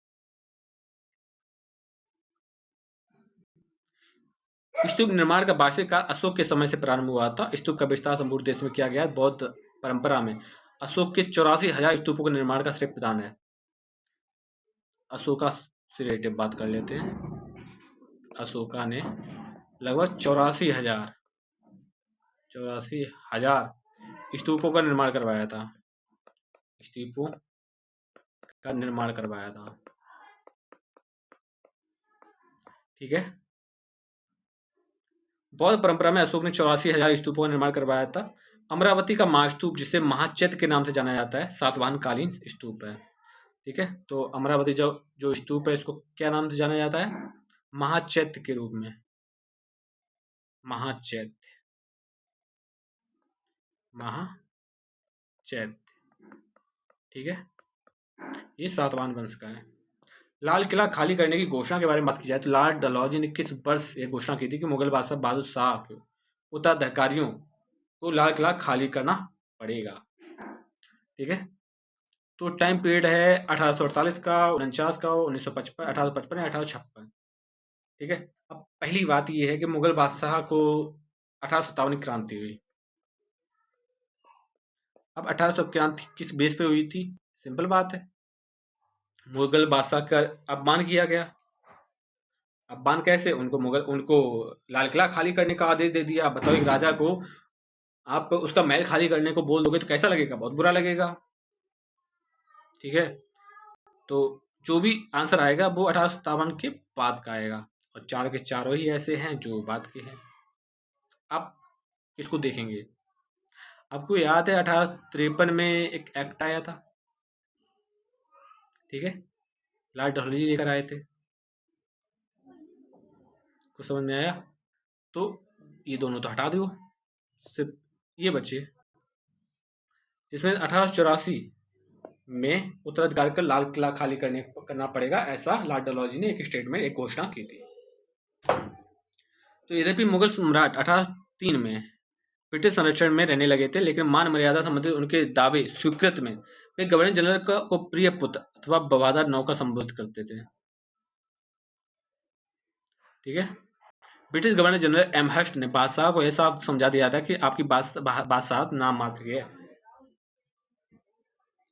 Speaker 1: स्तूप निर्माण का वास्तविक काल अशोक के समय से प्रारंभ हुआ था। स्तूप का विस्तार संपूर्ण देश में किया गया। बौद्ध परंपरा में अशोक के 84,000 स्तूपों के निर्माण का श्रेय प्रदान है। अशोका से रिलेटेड बात कर लेते हैं। अशोका ने लगभग 84,000 स्तूपों का निर्माण करवाया था। स्तूपों का निर्माण करवाया था। ठीक है। बौद्ध परंपरा में अशोक ने 84,000 स्तूपों का निर्माण करवाया था। अमरावती का महास्तूप, जिसे महाचैत्य के नाम से जाना जाता है, सातवाहन कालीन स्तूप है। ठीक है। तो अमरावती जो स्तूप है इसको क्या नाम से जाना जाता है? महाचैत्य के रूप में। महाचैत्य ठीक है। ये सातवाहन वंश का है। लाल किला खाली करने की घोषणा के बारे में बात की जाए तो लॉर्ड डलहौजी ने किस वर्ष ये घोषणा की थी कि मुगल बादशाह बहादुर शाह के उत्तराधिकारियों को लाल किला खाली करना पड़ेगा? ठीक है। तो टाइम पीरियड है 1848 का, 49 का, 1955, 1855 या 1856। ठीक है। अब पहली बात ये है कि मुगल बादशाह को 1857 की क्रांति हुई। अब 1800 क्रांति किस बेस पे हुई थी? सिंपल बात है, मुगल बादशाह का अपमान किया गया। अपमान कैसे? उनको लाल किला खाली करने का आदेश दे दिया। बताओ, एक राजा को आप उसका महल खाली करने को बोल दोगे तो कैसा लगेगा? बहुत बुरा लगेगा। ठीक है। तो जो भी आंसर आएगा वो 1857 के बाद का आएगा, और चार के चारों ही ऐसे हैं जो बाद के हैं। आप किसको देखेंगे? आपको याद है 1853 में एक एक्ट आया था, ठीक है, लॉर्ड डलहौजी लेकर आए थे। कुछ समझ में आया? तो ये दोनों तो हटा दो, सिर्फ ये बचे, जिसमें 1884 में उत्तराधिकारी का लाल किला खाली करना पड़ेगा, ऐसा लॉर्ड डलहौजी ने एक स्टेटमेंट, एक घोषणा की थी। तो यद्यपि मुगल सम्राट 1803 में ब्रिटिश संरक्षण में रहने लगे थे, लेकिन मान मर्यादा संबंधित उनके दावे स्वीकृत में वे गवर्नर जनरल को प्रिय पुत्र अथवा बवादार नौकर संबोधित करते थे। ठीक है। ब्रिटिश गवर्नर जनरल एम हस्ट ने बादशाह को यह साफ समझा दिया था कि आपकी बादशाहत नाम मात्र की है।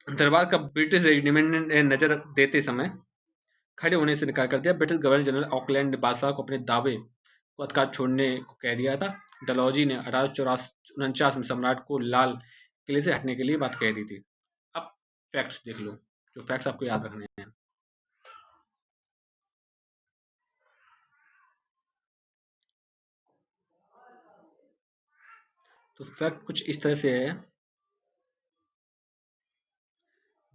Speaker 1: दरबार का ब्रिटिश रेजिमेंट ने नजर देते समय खड़े होने से इनकार कर दिया। ब्रिटिश गवर्नर जनरल ऑकलैंड ने बादशाह को अपने दावे को अधिकार छोड़ने को कह दिया था। डलहौजी ने 1849 में सम्राट को लाल किले से हटने के लिए बात कह दी थी। अब फैक्ट्स देख लो, जो फैक्ट्स आपको याद रखने हैं। तो फैक्ट कुछ इस तरह से है।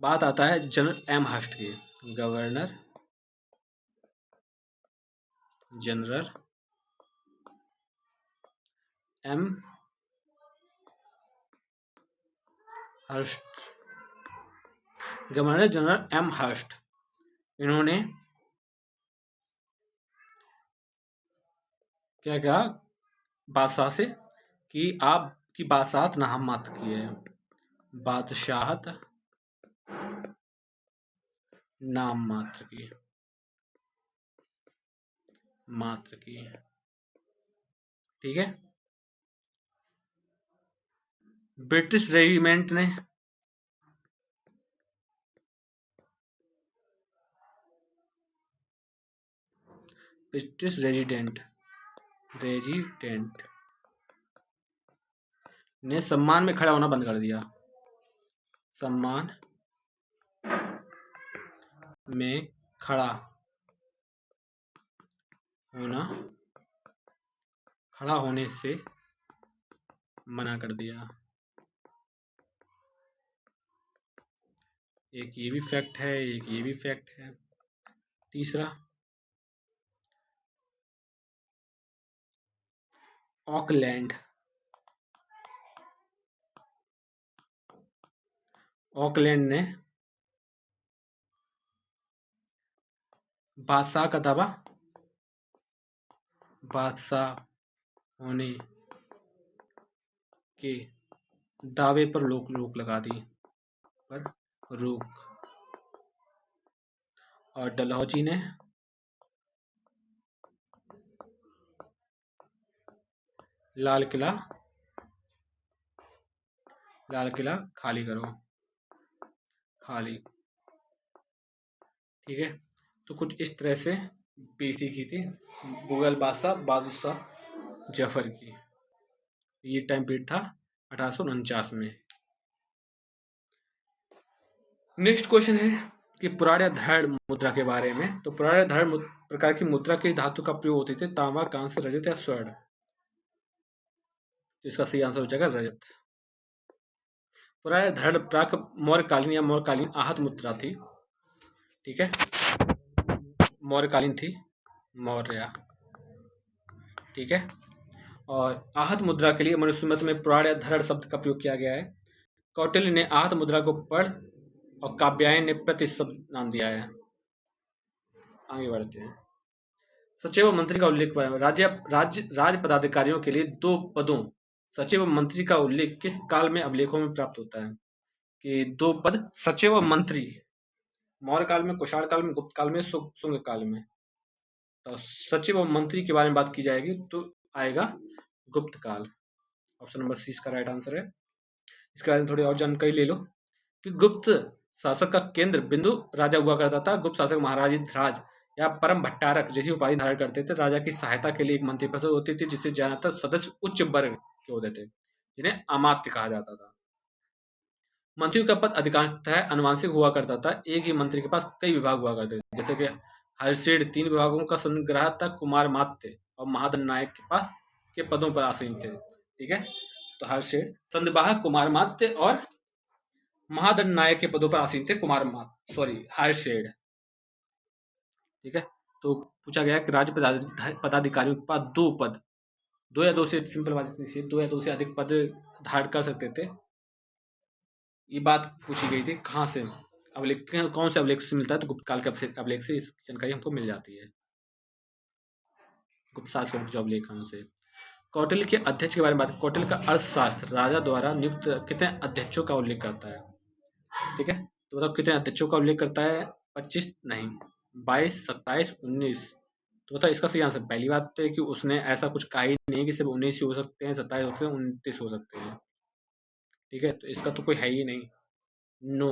Speaker 1: बात आता है जनरल एम हस्ट की, governor general M हस्ट, governor general M हस्ट, इन्होंने क्या कहा बादशाह से कि आपकी बादशाहत नाम मात्र की है, बादशाहत नाम मात्र की, मात्र की। ठीक है। ब्रिटिश रेजिमेंट ने ब्रिटिश रेजिडेंट ने सम्मान में खड़ा होना बंद कर दिया। सम्मान में खड़ा होने से मना कर दिया। एक ये भी फैक्ट है, एक ये भी फैक्ट है। तीसरा, ऑकलैंड ने बादशाह का दावा, बादशाह होने के दावे पर रोक लगा दी, पर रोक। और डलहौजी ने लाल किला खाली करो, खाली। ठीक है। तो कुछ इस तरह से पीसी की थी मुगल बादशाह जफर की। ये टाइम पीरियड था 1849 में। नेक्स्ट क्वेश्चन है कि पुराने धड़ मुद्रा के बारे में। तो पुराने धड़ प्रकार की मुद्रा के धातु का प्रयोग होते थे, तांबा, कांस्य, रजत या स्वर्ण। तो इसका सही आंसर हो जाएगा रजत। पुराने धड़ प्राक मौर्यकालीन या मौर्यकालीन आहत मुद्रा थी। ठीक है, मौर्यकालीन थी, मौर्य। ठीक है। और आहत मुद्रा के लिए मनुस्मृति में पुराने धड़ शब्द का प्रयोग किया गया है। कौटिल्य ने आहत मुद्रा को पढ़ और काव्यायन ने प्रति शब्द नाम दिया है। आगे बढ़ते हैं। सचिव और मंत्री का उल्लेख, राज्य पदाधिकारियों के लिए 2 पदों सचिव और मंत्री का उल्लेख किस काल में अभिलेखों में प्राप्त होता है? कि 2 पद सचिव और मंत्री, मौर्य काल में, कुषाण काल में, गुप्त काल में, शुंग काल में। तो सचिव और मंत्री के बारे में बात की जाएगी तो आएगा गुप्त काल। ऑप्शन नंबर सी इसका राइट आंसर है। इसके बारे में थोड़ी और जानकारी ले लो कि गुप्त शासक का केंद्र बिंदु राजा हुआ करता था। गुप्त शासक महाराज या परम भट्टारक जैसी उपाधि धारण करते थे। राजा की सहायता के लिए एक मंत्रिपरिषद होती थी जिससे ज्यादातर सदस्य उच्च वर्ग के होते थे, जिन्हें अमात्य कहा जाता था। मंत्रियों का पद अधिकांशतः अनुवांशिक हुआ करता था। एक ही मंत्री के पास कई विभाग हुआ करते थे, जैसे कि हर्षेड 3 विभागों का संग्रह था। कुमार मात्य और महादन नायक के पास के पदों पर आसीन थे। ठीक है, तो हर्षेड, संदवाहक कुमार मात्य और महादंड नायक के पदों पर आसीन थे हर्षेड। ठीक है, तो पूछा गया कि राज्य पदाधिकारियों के पास 2 पद, 2 या 2 से, सिंपल बात इतनी सी, 2 या 2 से अधिक पद धारण कर सकते थे। ये बात पूछी गई थी। कहाँ से अभिलेख, कौन से अभिलेख से मिलता है? तो गुप्त काल के अभिलेख से इस जानकारी हमको मिल जाती है। गुप्त शासक जो अभिलेख है उनसे। कौटिल्य के अध्यक्ष के बारे में बात। कौटिल्य का अर्थशास्त्र राजा द्वारा नियुक्त कितने अध्यक्षों का उल्लेख करता है? ठीक है, तो बताओ कितने अध्यक्षों का उल्लेख करता है? 25 नहीं, 22, 27, 19। तो बताओ इसका सही आंसर। पहली बात तो है कि उसने ऐसा कुछ कहा ही नहीं कि सिर्फ 19 ही हो सकते हैं, 27 हो सकते हैं, 29 हो सकते हैं। ठीक है, तो इसका तो कोई है ही नहीं। नो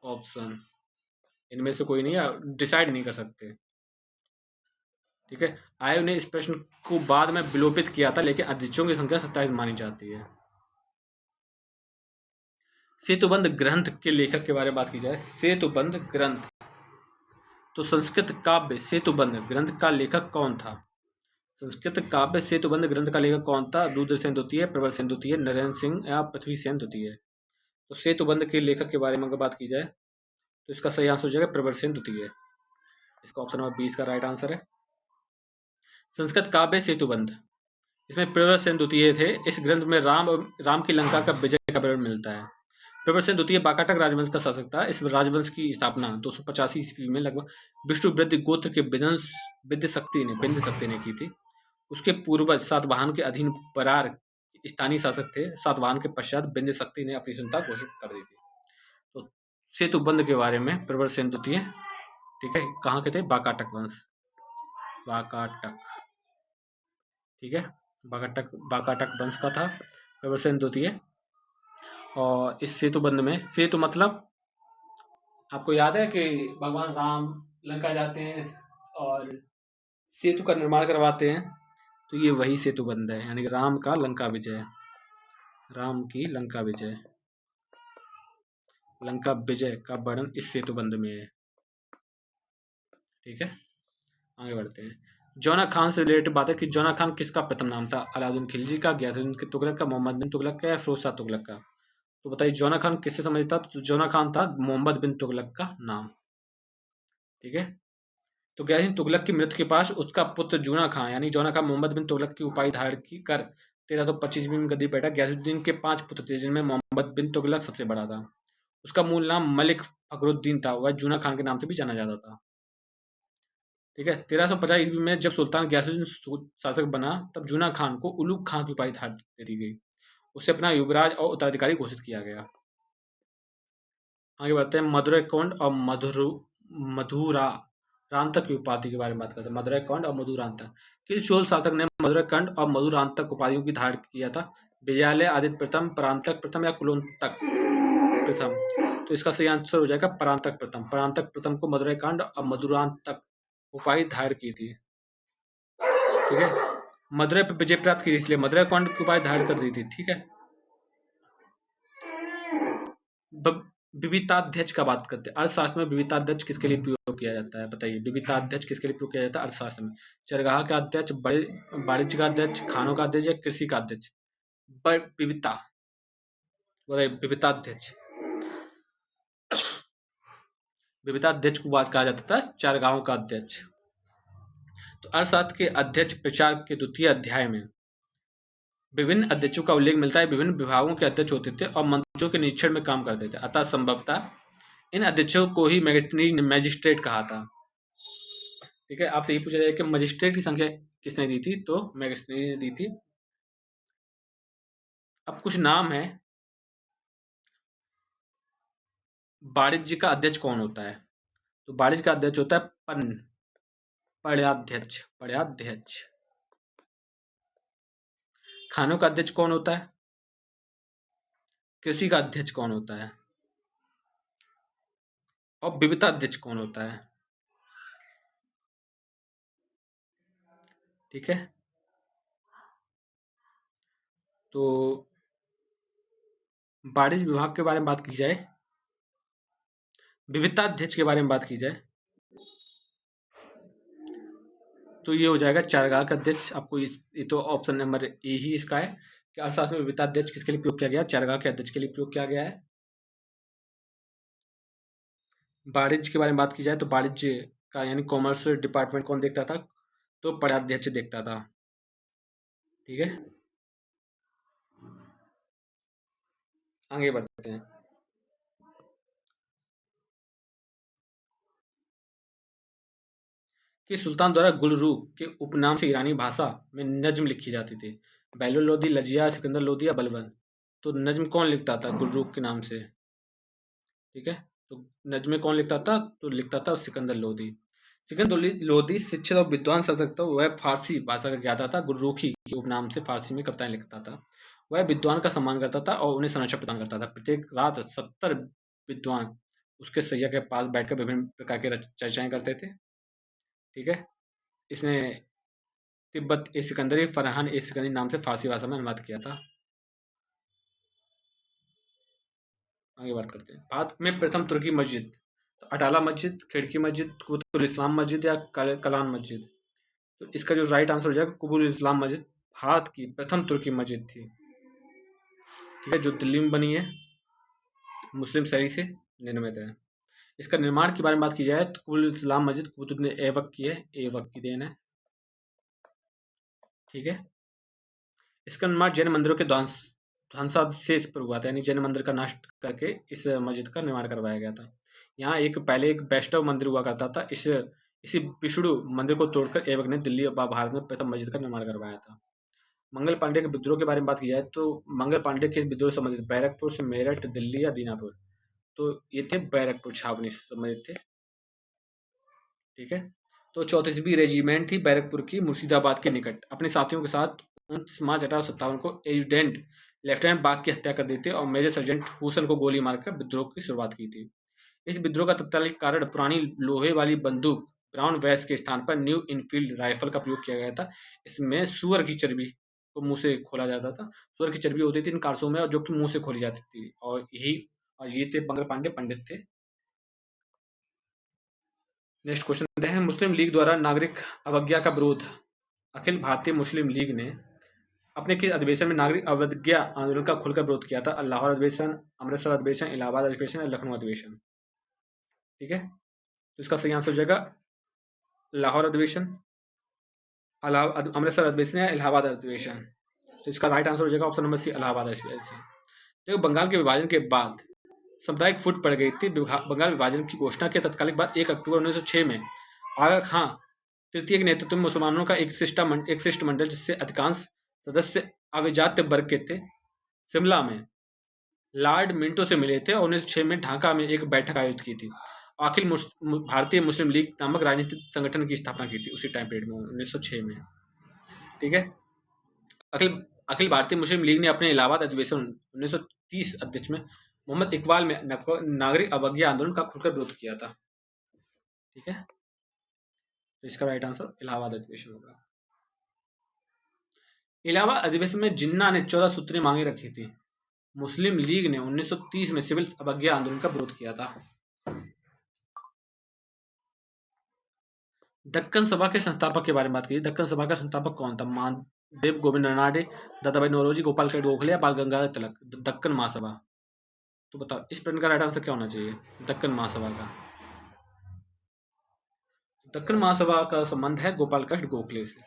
Speaker 1: ऑप्शन, इनमें से कोई नहीं है, डिसाइड नहीं कर सकते। ठीक है, आयोग ने इस प्रश्न को बाद में विलोपित किया था, लेकिन अध्यक्षों की संख्या 27 मानी जाती है। सेतुबंध ग्रंथ के लेखक के बारे में बात की जाए। सेतुबंध ग्रंथ, तो संस्कृत काव्य सेतुबंध ग्रंथ का लेखक कौन था? संस्कृत काव्य सेतुबंध ग्रंथ का लेखक कौन था? रुद्रसेन द्वितीय, प्रबल सेन द्वितीय, नरेंद्र सिंह या पृथ्वी सेन द्वितीय। तो सेतुबंध के लेखक के बारे में अगर बात की जाए तो इसका सही आंसर हो जाएगा प्रबल सेन द्वितीय। इसका ऑप्शन नंबर 20 का राइट आंसर है। संस्कृत काव्य सेतुबंध, इसमें प्रबल सेन द्वितीय थे। इस ग्रंथ में राम की लंका का विजय का वर्णन मिलता है। प्रबल सेन द्वितीय बाकाटक राजवंश का शासक था। इस राजवंश की स्थापना 285 ईस्वी में लगभग विष्णुवृत्ति गोत्र के विद्य शक्ति ने की थी। उसके पूर्वज सातवाहन के अधीन बरार स्थानीय शासक थे। सातवाहन के पश्चात विंध्य शक्ति ने अपनी क्षमता घोषित कर दी थी। तो सेतुबंध के बारे में प्रबल सेन द्वितीय, ठीक है, कहाँ के थे? बाकाटक वंश, बाकाटक। ठीक है, बाकाटक वंश का था प्रबल सेन द्वितीय। और इस सेतुबंध में, सेतु मतलब आपको याद है कि भगवान राम लंका जाते हैं और सेतु का निर्माण करवाते हैं, तो ये वही सेतुबंध है, यानी कि राम का लंका विजय, राम की लंका विजय, लंका विजय का वर्णन इस सेतुबंध में है। ठीक है, आगे बढ़ते हैं। जौना खान से रिलेटेड बात है कि जौना खान किसका प्रथम नाम था? अलाउद्दीन खिलजी का, गयासुद्दीन तुगलक का, मोहम्मद बिन तुगलक का या फिरोज शाह तुगलक का? तो बताइए जौना खान किससे संबंधित था? तो जौना खान था मोहम्मद बिन तुगलक का नाम। ठीक है, तो गयासुद्दीन तुगलक की मृत्यु के पास उसका पुत्र जूना खान यानी जौना खान मोहम्मद बिन तुगलक की उपाधि धारण की कर 1325 में गद्दी बैठा। गयासुद्दीन के 5 पुत्र थे जिनमें मोहम्मद बिन तुगलक सबसे बड़ा था। उसका मूल नाम मलिक फखरुद्दीन था, वह जूना खान के नाम से भी जाना जाता था। ठीक है, 1350 ईस्वी में जब सुल्तान गयासुद्दीन शासक बना तब जूना खान को उलूग खान की उपाधि दे दी गई। उसे अपना युवराज और उत्तराधिकारी घोषित किया गया। आगे बढ़ते हैं। मदुरै कोंड और मधुरांतक की उपाधि के बारे में बात करते हैं। मदुरै कोंड और मधुरांतक, किस चोल शासक ने मदुरै कंड और मधुरांतक उपाधियों की धारण किया था? विजयालय आदित्य प्रथम, परांतक प्रथम या कुलोत्तक प्रथम? तो इसका सही आंसर हो जाएगा परांतक प्रथम। परांतक प्रथम को मदुरै कांड और मधुरांतक उपाधि धारण की थी। ठीक है, मदुरै पर विजय प्राप्त की, इसलिए मदुरै कांड की उपाधि धारण कर दी थी। ठीक है, विविताध्यक्ष का बात करते हैं। अर्थशास्त्र में विविताध्यक्ष किसके लिए प्रयोग किया जाता है? बताइए, विविताध्यक्ष किसके लिए प्रयोग किया जाता है अर्थशास्त्र में? चरगाह का अध्यक्ष, वाणिज्य का अध्यक्ष, खानों का अध्यक्ष या कृषि का अध्यक्ष? विविता, बताइए विविताध्यक्ष। विविताध्यक्ष को कहा जाता था चरगाहों का अध्यक्ष। तो अर्थशास्त्र के अध्यक्ष प्रचार के 2य अध्याय में विभिन्न अध्यक्षों का उल्लेख मिलता है। विभिन्न विभागों के अध्यक्ष होते थे और मंत्रियों के निरीक्षण में काम करते थे, अतः संभवतः इन अध्यक्षों को ही मैजिस्ट्रेट कहा था। ठीक है, आपसे ये पूछा जाए कि मजिस्ट्रेट की संख्या किसने दी थी? तो मैजिस्ट्रेट ने दी थी। अब कुछ नाम है वाणिज्य का अध्यक्ष कौन होता है? तो वाणिज्य का अध्यक्ष होता है पर्याध्यक्ष। पर्याध्यक्ष। खानों का अध्यक्ष कौन होता है? कृषि का अध्यक्ष कौन होता है? और विविधता अध्यक्ष कौन होता है? ठीक है, तो वाणिज्य विभाग के बारे में बात की जाए, विविधता अध्यक्ष के बारे में बात की जाए, तो ये हो जाएगा चारागाह का अध्यक्ष। आपको ये तो ऑप्शन नंबर ए ही इसका है कि अर्थशास्त्र में विविधता अध्यक्ष किसके लिए प्रयोग किया गया? चारागाह के अध्यक्ष के लिए प्रयोग किया गया है। वाणिज्य के बारे में बात की जाए तो वाणिज्य का यानी कॉमर्स डिपार्टमेंट कौन देखता था? तो पर्याध्यक्ष देखता था। ठीक है, आगे बढ़ते हैं। कि सुल्तान द्वारा गुलरू के उपनाम से ईरानी भाषा में नज्म लिखी जाती थी। बैलुल लोदी, लजिया, सिकंदर लोदी या बलबन। तो नज्म कौन लिखता था गुलरू के नाम से? ठीक है, तो नज्म कौन लिखता था? तो लिखता था सिकंदर लोदी। सिकंदर लोदी शिक्षित और विद्वान शासक था। वह फारसी भाषा का ज्ञाता था। गुलरूखी के उपनाम से फारसी में कविताएं लिखता था। वह विद्वान का सम्मान करता था और उन्हें संरक्षण प्रदान करता था। प्रत्येक रात 70 विद्वान उसके सैया के पास बैठकर विभिन्न प्रकार की चर्चाएं करते थे। ठीक है, इसने तिब्बत ए सिकंदरी, फरहान ए सिकंदरी नाम से फारसी भाषा में अनुवाद किया था। आगे बात करते हैं। भारत में प्रथम तुर्की मस्जिद, तो अटाला मस्जिद, खिड़की मस्जिद, कुतुब इस्लाम मस्जिद या कलान मस्जिद। तो इसका जो राइट आंसर हो जाएगा कुतुब इस्लाम मस्जिद भारत की प्रथम तुर्की मस्जिद थी। ठीक है, जो दिल्ली में बनी है, मुस्लिम शैली से निर्मित है। इसका निर्माण के बारे में बात की जाए तो कुतुब इस्लाम मस्जिद कुतुब ने ऐबक की है, ऐबक की देन है। ठीक है, इसका निर्माण जैन मंदिरों के ध्वंसावशेष पर हुआ था, यानी जैन मंदिर का नष्ट करके इस मस्जिद का निर्माण करवाया गया था। यहाँ पहले एक वैष्णव मंदिर हुआ करता था। इसी विष्णु मंदिर को तोड़कर ऐबक ने दिल्ली व भारत में प्रथम मस्जिद का निर्माण करवाया था। मंगल पांडे के विद्रोह के बारे में बात की जाए तो मंगल पांडे किस विद्रोह से संबंधित? बैरकपुर से, मेरठ, दिल्ली या दीनापुर। तो ये थे बैरकपुर छावनी से संबंधित थे। ठीक है, तो 34वीं रेजिमेंट थी बैरकपुर की, मुर्शिदाबाद के निकट। अपने साथियों के साथ 29 मार्च 1857 को एजुडेंट लेफ्टिनेंट बाग की हत्या कर दी थी और मेजर सर्जेंट हुसन को गोली मारकर विद्रोह की शुरुआत की थी। इस विद्रोह का तत्कालीन कारण पुरानी लोहे वाली बंदूक ब्राउन वैस के स्थान पर न्यू इनफील्ड राइफल का प्रयोग किया गया था। इसमें सुअर की चर्बी को मुंह से खोला जाता था। सुअर की चर्बी होती थी इन कारसों में और जो कि मुंह से खोली जाती थी, और ये थे मंगल पांडे पंडित थे। नेक्स्ट क्वेश्चन है, मुस्लिम लीग द्वारा नागरिक अवज्ञा का विरोध अखिल भारतीय मुस्लिम लीग ने अपने किस अधिवेशन में नागरिक अवज्ञा आंदोलन का खुलकर विरोध किया था? लाहौर अधिवेशन, अमृतसर अधिवेशन, इलाहाबाद अधिवेशन या लखनऊ अधिवेशन। ठीक है, तो इसका सही आंसर हो जाएगा लाहौर अधिवेशन, अमृतसर अधिवेशन या इलाहाबाद अधिवेशन। तो इसका राइट आंसर हो जाएगा ऑप्शन नंबर सी, इलाहाबाद अधिवेशन। देखो, बंगाल के विभाजन के बाद सामुदायिक फूट पड़ गई थी। बंगाल विभाजन की घोषणा के तत्कालिक बाद 1 अक्टूबर 1906 में आगा खां तृतीय के नेतृत्व में मुसलमानों का एक शिष्टमंडल जिससे अधिकांश सदस्य अभिजात्य वर्ग के थे, शिमला में लॉर्ड मिंटो से मिले थे और 1906 में ढाका में एक बैठक आयोजित की थी। अखिल भारतीय मुस्लिम लीग नामक राजनीतिक संगठन की स्थापना की थी उसी टाइम पीरियड में, 1906 में। ठीक है, अखिल अखिल भारतीय मुस्लिम लीग ने अपने इलाहाबाद अधिवेशन 1930 अध्यक्ष में मोहम्मद इकबाल में नागरिक अवज्ञा आंदोलन का खुलकर विरोध किया था। ठीक है, तो इसका राइट आंसर इलाहाबाद अधिवेशन होगा। इलाहाबाद अधिवेशन में जिन्ना ने 14 सूत्रीय मांगे रखी थी। मुस्लिम लीग ने 1930 में सिविल अवज्ञा आंदोलन का विरोध किया था। दक्कन सभा के संस्थापक के बारे में बात की। दक्कन सभा का संस्थापक कौन था? महादेव गोविंद रनाडे, दादाभाई नौरोजी, गोपाल कृष्ण गोखले या बाल गंगाधर तिलक। दक्कन महासभा। तो बताओ इस प्रश्न का राइट आंसर क्या होना चाहिए दक्कन महासभा का? दक्कन महासभा का संबंध है गोपाल कृष्ण गोखले से।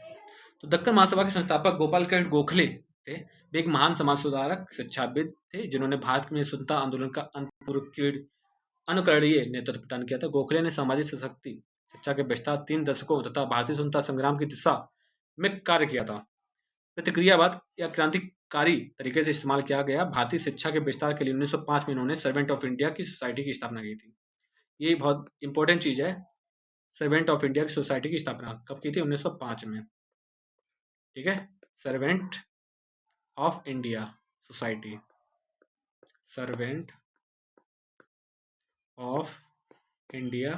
Speaker 1: तो दक्कन महासभा के संस्थापक गोपाल कृष्ण गोखले थे। वे एक महान समाज सुधारक, शिक्षाविद थे जिन्होंने भारत में स्वतंत्रता आंदोलन का अनुकरणीय नेतृत्व प्रदान किया था। गोखले ने सामाजिक सशक्ति शिक्षा के विस्तार, 3 दशकों तथा भारतीय स्वतंत्रता संग्राम की दिशा में कार्य किया था। प्रतिक्रियावाद या क्रांति कारी तरीके से इस्तेमाल किया गया। भारतीय शिक्षा के विस्तार के लिए 1905 में इन्होंने सर्वेंट ऑफ इंडिया की सोसाइटी की स्थापना की थी। ये बहुत इंपॉर्टेंट चीज है। सर्वेंट ऑफ इंडिया की सोसाइटी की स्थापना कब की थी? 1905 में। ठीक है, servant of India society, servant of India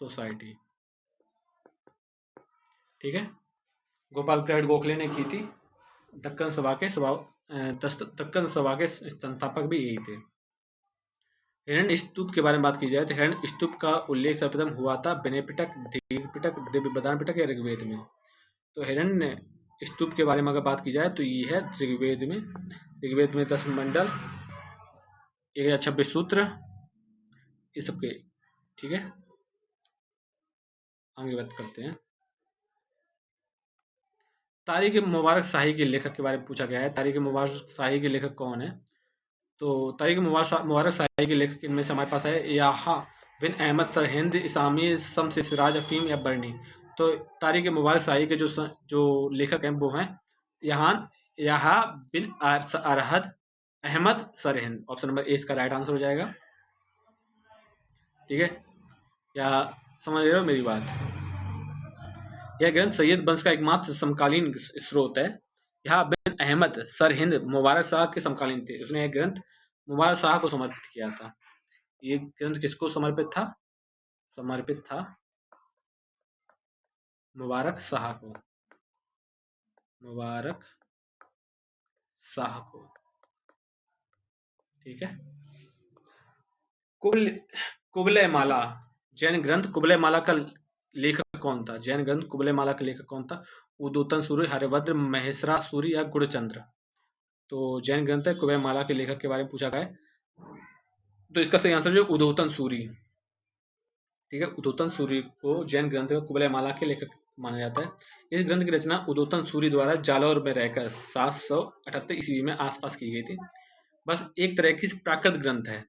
Speaker 1: society. ठीक है, गोपाल प्रसाद गोखले ने की थी। दक्कन सभा के दक्कन सभा के संस्थापक भी यही थे। हिरण्य स्तूप के बारे में बात की जाए तो हिरण्य स्तूप का उल्लेख सर्वप्रथम हुआ था विनय पिटक, दिग् पिटक, दिव्य बदान पिटक या ऋग्वेद में। तो हिरण्य स्तूप के बारे में अगर बात की जाए तो ये है ऋग्वेद में। ऋग्वेद में 10 मंडल, 1026 सूत्र, ये सबके। ठीक है, आगे बात करते हैं। तारीख मुबारक शाही के लेखक के बारे में पूछा गया है। तारीख मुबारक शाही के लेखक कौन है? तो तारीख मुबारक शाही के लेखक इनमें से हमारे पास है याहा बिन अहमद सरहिंद, इसामी, शम्स सिराज, अफीम या बर्नी। तो तारीख मुबारक शाही के जो लेखक हैं वो हैं याहा बिन अरहद Ahmad Sirhind. Option number A इसका राइट आंसर हो जाएगा। ठीक है, या समझ रहे हो मेरी बात? यह ग्रंथ सैयद वंश का एकमात्र समकालीन स्रोत है। यहाँ बिन अहमद सरहिंद मुबारक शाह के समकालीन थे। उसने यह ग्रंथ मुबारक शाह को समर्पित किया था। ये ग्रंथ किसको समर्पित था? समर्पित था मुबारक शाह को, मुबारक शाह को। ठीक है, कुबलय माला जैन ग्रंथ कुबलय माला का लेखक कौन था? जैन ग्रंथ कुबलय माला का लेखक कौन था? उदोतन सूर्य, हरिभद्र, महेश्वरा सूर्य या गुणचंद्र। तो जैन ग्रंथ है कुबलय माला के लेखक के बारे में पूछा गया है। तो इसका सही आंसर जो उदोतन सूरी। ठीक है, उदोतन सूरी को जैन ग्रंथ का कुबलय माला के लेखक माना जाता है। इस ग्रंथ की रचना उदोतन सूरी द्वारा जालौर में रहकर 778 ईस्वी में आसपास की गई थी। बस एक तरह की प्राकृत ग्रंथ है।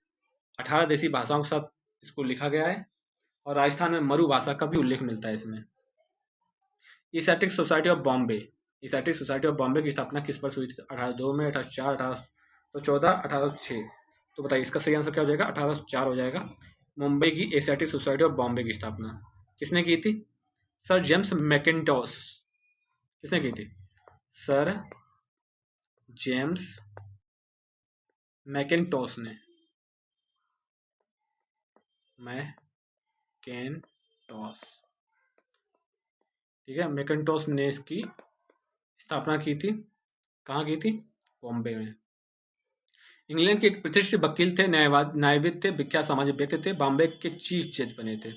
Speaker 1: 18 देशी भाषाओं के साथ इसको लिखा गया है और राजस्थान में मरु भाषा का भी उल्लेख मिलता है इसमें। Asiatic society of Bombay, Asiatic society of Bombay की स्थापना किस वर्ष हुई थी? 1802 में, 1804, 1814, 1806। तो बताइए इसका सही आंसर क्या हो जाएगा? 1804 हो जाएगा। मुंबई की एशियाटिक सोसाइटी ऑफ बॉम्बे की स्थापना किसने की थी? Sir James Mackintosh. किसने की थी? सर जेम्स मैकिन्टॉश ने, मैकिन्टॉश। ठीक है, मैकिन्टॉश ने इसकी स्थापना की थी। कहाँ की थी? बॉम्बे में। इंग्लैंड के एक प्रतिष्ठित वकील थे, न्यायविद थे, विख्यात सामाजिक व्यक्ति थे, बॉम्बे के चीफ जज बने थे।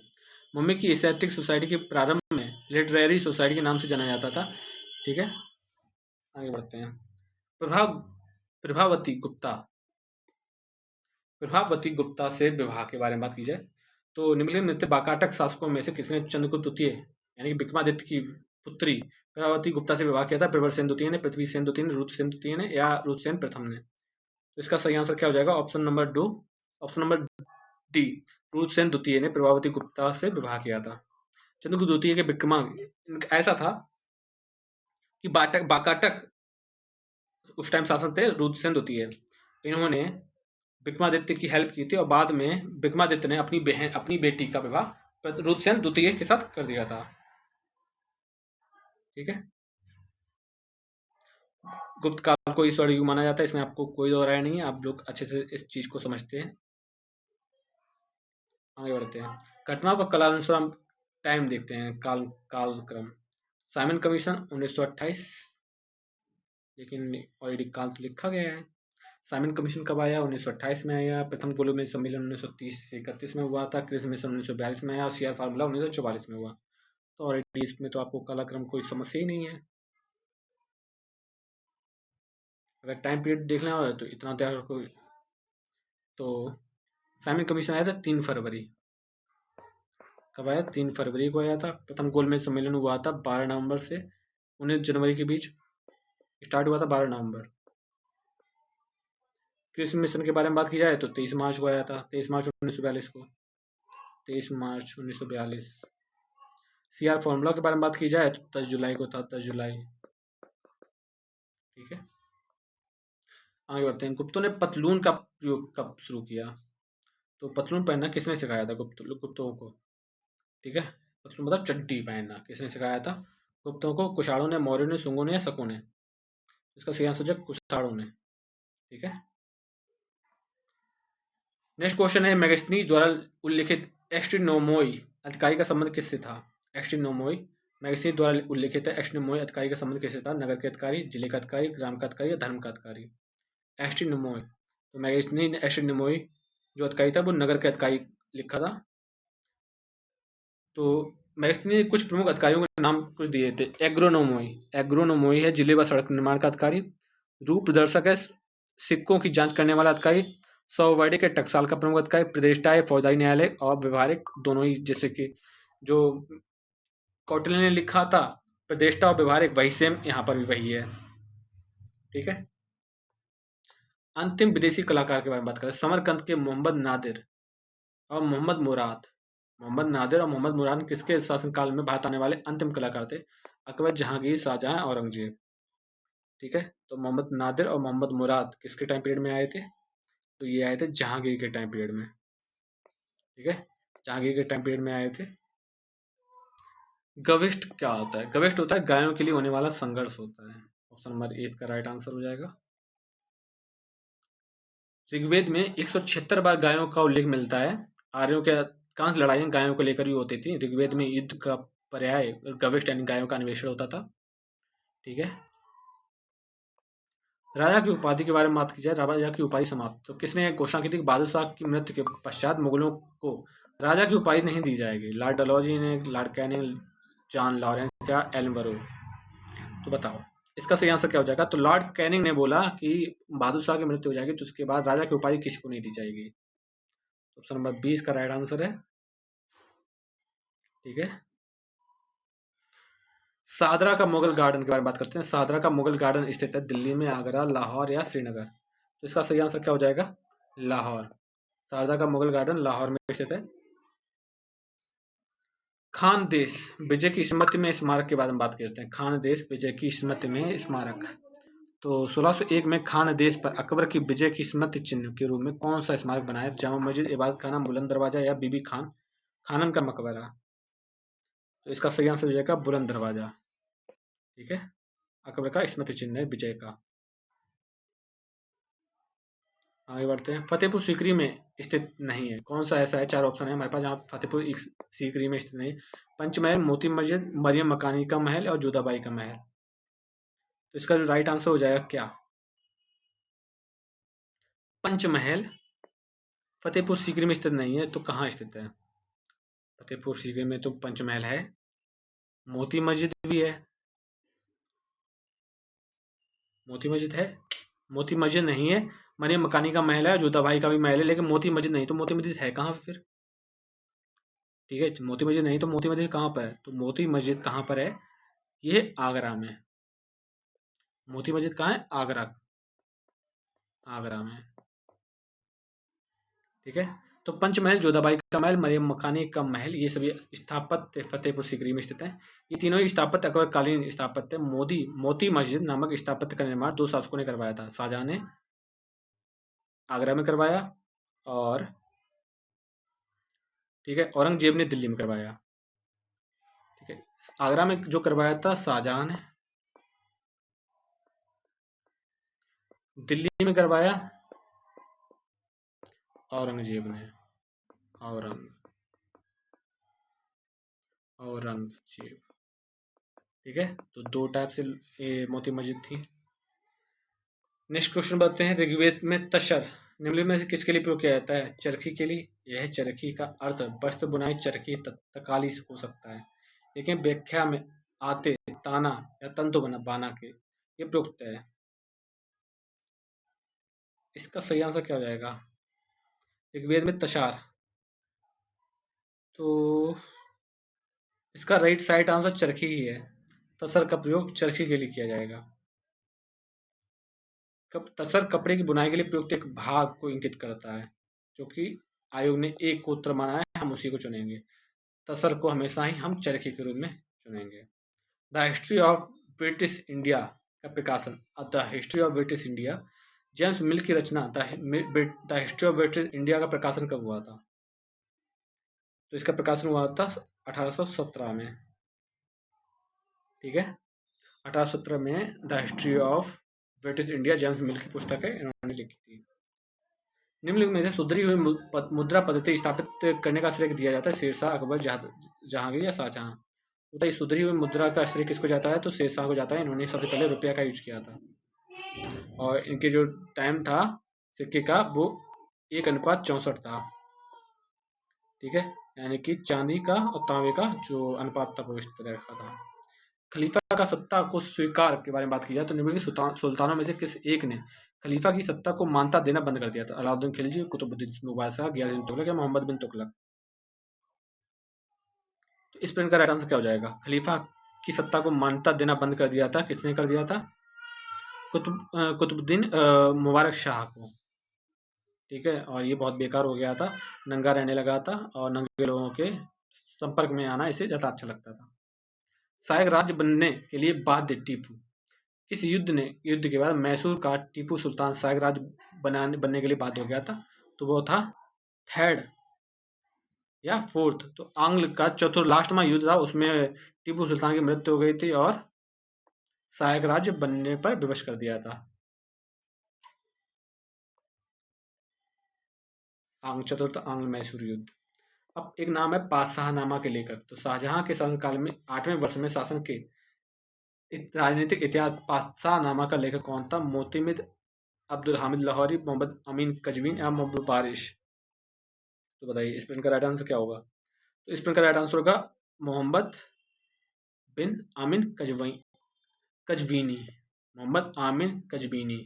Speaker 1: मुंबई की एशियाटिक सोसाइटी के प्रारंभ में लिटरेरी सोसाइटी के नाम से जाना जाता था। ठीक है, आगे बढ़ते हैं। प्रभावती गुप्ता, प्रभावती गुप्ता से विवाह के बारे में बात की जाए तो निम्नलिखित में वाकाटक शासकों में से किसने चंद्रगुप्त द्वितीय यानी कि विक्रमादित्य की पुत्री प्रभावती गुप्ता से विवाह किया था? प्रबलसेन द्वितीय ने, पृथ्वीसेन द्वितीय ने, रुद्रसेन द्वितीय ने या रुद्रसेन प्रथम ने। तो इसका सही आंसर क्या हो जाएगा? ऑप्शन नंबर डी, रुद्रसेन द्वितीय ने प्रभावती गुप्ता से विवाह किया था। चंद्रगुप्त द्वितीय के विक्रमा ऐसा था कि वाकाटक उस टाइम शासक थे रुद्रसेन द्वितीय। इन्होंने विक्रमादित्य की हेल्प की थी और बाद में विक्रमादित्य ने अपनी बेटी का विवाह रुद्रसेन द्वितीय के साथ कर दिया था। ठीक है, गुप्त काल को ईश्वर युग माना जाता है, इसमें आपको कोई दो राय नहीं है, आप लोग अच्छे से इस चीज को समझते हैं। आगे बढ़ते हैं। घटनाओं का कालानुसार टाइम देखते हैं, कालक्रम। साइमन कमीशन 1928, लेकिन ऑलरेडी काल तो लिखा गया है। साइमन कमीशन कब आया? 1928 में आया। प्रथम गोलमेज में सम्मेलन 1930 से 31 में हुआ था। क्रिस मिशन 1942 में आया और सीआर फार्मूला 1944 में हुआ। तो ऑलरेडी इसमें तो आपको कालाक्रम कोई समस्या ही नहीं है। अगर टाइम पीरियड देखना हो तो इतना तैयार रखो। तो साइमन कमीशन आया था 3 फरवरी। कब आया? 3 फरवरी को आया था। प्रथम गोलमेज सम्मेलन हुआ था 12 नवंबर से 19 जनवरी के बीच स्टार्ट हुआ था, 12 नवंबर। क्रिस मिशन के बारे में बात की जाए तो 23 मार्च को आया था, 23 मार्च 1942 को, 23 मार्च 1942। सीआर फॉर्मूला के बारे में बात की जाए तो 10 जुलाई को था, 10 जुलाई। ठीक है, आगे बढ़ते हैं। गुप्तों ने पतलून का प्रयोग कब शुरू किया? तो पतलून पहनना किसने सिखाया था गुप्तों को? ठीक है, पतलून मतलब चड्डी पहनना किसने सिखाया था गुप्तों को? कुषाणों ने, मौर्यों ने, शुंगों ने या शकों ने? इसका सही आंसर हो जाएगा कुषाणों ने। ठीक है, नेक्स्ट क्वेश्चन है, मेगास्थनीज द्वारा उल्लिखित एस्ट्रोनोमोई अधिकारी का संबंध किससे था? एस्ट्रोनोमोई मेगास्थनीज द्वारा उल्लिखित है एस्ट्रोनोमोई अधिकारी का संबंध किससे था? नगर के अधिकारी, जिले का अधिकारी, ग्राम का अधिकारी या धर्म का अधिकारी? एस्ट्रोनोमोई, तो मेगास्थनी एस्ट्रोनोमोई जो अधिकारी था वो नगर के अधिकारी लिखा था। तो मेगास्थनी ने कुछ प्रमुख अधिकारियों के नाम कुछ दिए थे। एग्रोनोमोई, एग्रोनोमोई है जिले व सड़क निर्माण का अधिकारी। रूप प्रदर्शक है सिक्कों की जांच करने वाला अधिकारी। सौवर्णिक है टकसाल का प्रमुख अधिकारी। प्रतिष्ठा है फौजदारी न्यायालय और व्यवहारिक दोनों ही, जैसे कि जो कौटिल्य ने लिखा था प्रतिष्ठा और व्यवहारिक वही सेम यहाँ पर भी वही है। ठीक है, अंतिम विदेशी कलाकार के बारे में बात करें। समरकंद के मोहम्मद नादिर और मोहम्मद मुराद, मोहम्मद नादिर और मोहम्मद मुराद किसके शासनकाल में भारत आने वाले अंतिम कलाकार थे? अकबर, जहांगीर, शाहजहां, औरंगजेब। ठीक है, तो मोहम्मद नादिर और मोहम्मद मुराद किसके टाइम पीरियड में आए थे? तो ये आए थे जहांगीर के टाइम पीरियड में। ठीक है, जहांगीर के टाइम पीरियड में आए थे। गविष्ट क्या होता है? गविष्ट होता है गायों के लिए होने वाला संघर्ष होता है। ऑप्शन नंबर ए इसका राइट आंसर हो जाएगा। ऋग्वेद में 176 बार गायों का उल्लेख मिलता है। आर्यों के अधिकांश लड़ाइयां गायों को लेकर ही होती थी। ऋग्वेद में युद्ध का पर्याय गविष्ट यानी गायों का अन्वेषण होता था। ठीक है, राजा की उपाधि के बारे में बात की जाए। राजा की उपाधि समाप्त, तो किसने घोषणा की थी कि बहादुर शाह की मृत्यु के पश्चात मुगलों को राजा की उपाधि नहीं दी जाएगी? लॉर्ड डलहौजी ने, लॉर्ड कैनिंग, जॉन लॉरेंस या एल्मरो? तो बताओ इसका सही आंसर क्या हो जाएगा? तो लॉर्ड कैनिंग ने बोला कि बहादुर शाह की मृत्यु हो जाएगी तो उसके बाद राजा की उपाधि किसी को नहीं दी जाएगी। ऑप्शन नंबर 20 का राइट आंसर है। ठीक है, सादरा का मुगल गार्डन के बारे में बात करते हैं। सादरा का मुगल गार्डन स्थित है दिल्ली में, आगरा, लाहौर या श्रीनगर? तो इसका सही आंसर क्या हो जाएगा? लाहौर। सारदा का मुगल गार्डन लाहौर में स्थित है। खानदेश विजय की स्मृति में स्मारक के बारे में बात करते हैं। खानदेश विजय की स्मृति में स्मारक, तो 1601 में खानदेश पर अकबर की विजय की स्मृति चिन्ह के रूप में कौन सा स्मारक बनाया? जामा मस्जिद, इबादत खाना, बुलंद दरवाजा या बीबी खानम का मकबरा? तो इसका सही आंसर हो जाएगा बुलंद दरवाजा। ठीक है, अकबर का स्मृति चिन्ह है विजय का। आगे बढ़ते हैं। फतेहपुर सीकरी में स्थित नहीं है, कौन सा ऐसा है? चार ऑप्शन है हमारे पास जहाँ फतेहपुर सीकरी में स्थित नहीं है। पंचमहल, मोती मस्जिद, मरियम मकानी का महल और जोधाबाई का महल? तो इसका जो राइट आंसर हो जाएगा क्या? पंचमहल फतेहपुर सीकरी में स्थित नहीं है, तो कहाँ स्थित है? फतेहपुर सीकरी में तो पंचमहल है, मोती मस्जिद भी है। मोती मस्जिद है, मोती मस्जिद नहीं है। मरियम मकानी का महल है, जोधाबाई का भी महल है, लेकिन मोती मस्जिद नहीं। तो मोती मस्जिद है कहाँ फिर? ठीक है, मोती मस्जिद नहीं तो मोती मस्जिद कहाँ पर है? तो मोती मस्जिद कहाँ पर है? ये आगरा में। मोती मस्जिद कहाँ है? आगरा, आगरा में। ठीक है, तो पंचमहल, जोधाबाई का महल, मरियम मकानी का महल, ये सभी स्थापत्य फतेहपुर सीकरी में स्थित हैं। ये तीनों ही स्थापत्य अकबरकालीन स्थापत्य। मोती मस्जिद नामक स्थापत्य का निर्माण दो शासकों ने करवाया था। शाहजहां ने आगरा में करवाया और ठीक है औरंगजेब ने दिल्ली में करवाया। ठीक है, आगरा में जो करवाया था शाहजहां ने, दिल्ली में करवाया औरंगजेब ने। औरंगजेब। ठीक है, तो दो टाइप से मोती मस्जिद थी। नेक्स्ट क्वेश्चन बताते हैं। ऋग्वेद में तशर निम्नलिखित में से किसके लिए प्रयोग किया जाता है? चरखी के लिए। यह चरखी का अर्थ वस्त्र बुनाई, चरखी, तकाली हो सकता है, लेकिन व्याख्या में आते ताना या तंतु बाना के ये प्रयुक्त है। इसका सही आंसर क्या हो जाएगा? ऋग्वेद में तशार, तो इसका राइट साइड आंसर चरखी ही है। तसर का प्रयोग चरखी के लिए किया जाएगा। तसर कपड़े की बुनाई के लिए प्रयुक्त एक भाग को इंगित करता है, जो कि आयोग ने एक को उत्तर माना है, हम उसी को चुनेंगे। तसर को हमेशा ही हम चरखी के रूप में चुनेंगे। The history of British India का प्रकाशन, the history of British India James Mill की रचना the history of British India का प्रकाशन कब हुआ था? तो इसका प्रकाशन हुआ था 1817 में। ठीक है, 1817 में the history of British India James Mill की पुस्तक है, इन्होंने लिखी थी। निम्नलिखित में से सुधरी हुई मुद्रा पद्धति स्थापित करने का श्रेय दिया जाता है शेरशाह, अकबर, जहांगीर या शाहजहां? बताइए, सुधरी हुई मुद्रा का श्रेय किसको जाता है? तो शेरशाह को जाता है। इन्होंने सबसे पहले रुपया का यूज किया था और इनके जो टाइम था सिक्के का वो 1:64 था। ठीक है, यानी कि चांदी का और तांबे का जो अनुपात था वो इस तरह का था। खलीफा का सत्ता को स्वीकार के बारे में बात की जाए तो निम्नलिखित सुल्तानों में से किस एक ने खलीफा की सत्ता को मान्यता देना बंद कर दिया था? अलाउद्दीन खिलजी, कुतुबुद्दीन मुबाशर, गियासुद्दीन तुगलक या मोहम्मद बिन तुगलक? तो इस प्रश्न का राइट आंसर क्या हो जाएगा? खलीफा की सत्ता को मान्यता देना बंद कर दिया था, किसने कर दिया था? कुतुबुद्दीन मुबारक शाह को। ठीक है, और ये बहुत बेकार हो गया था, नंगा रहने लगा था और नंगे लोगों के संपर्क में आना इसे ज़्यादा अच्छा लगता था। शायक राज्य बनने के लिए बाध्य टीपू किस युद्ध के बाद मैसूर का टीपू सुल्तान शायक राज्य बनने के लिए बाध्य हो गया था? तो वो था थर्ड या फोर्थ। तो आंग्ल का लास्टवां युद्ध था, उसमें टीपू सुल्तान की मृत्यु हो गई थी और शायक राज्य बनने पर विवश कर दिया था। चतुर्थ आंग्ल मैसूर युद्ध। अब एक नाम है पातशाहनामा के लेखक। तो शाहजहां के शासनकाल में 8वें वर्ष में शासन के राजनीतिक इतिहास पातशाहनामा का लेखक कौन था? मोतीमिद, अब्दुल हामिद लाहौरी, मोहम्मद अमीन कजवीन या मोहम्मद बारिश? तो बताइए, इस प्रश्न का राइट आंसर क्या होगा? तो इस प्रश्न का राइट आंसर होगा मोहम्मद बिन Amini कजवीनी। Mohammad Amini कजवीनी,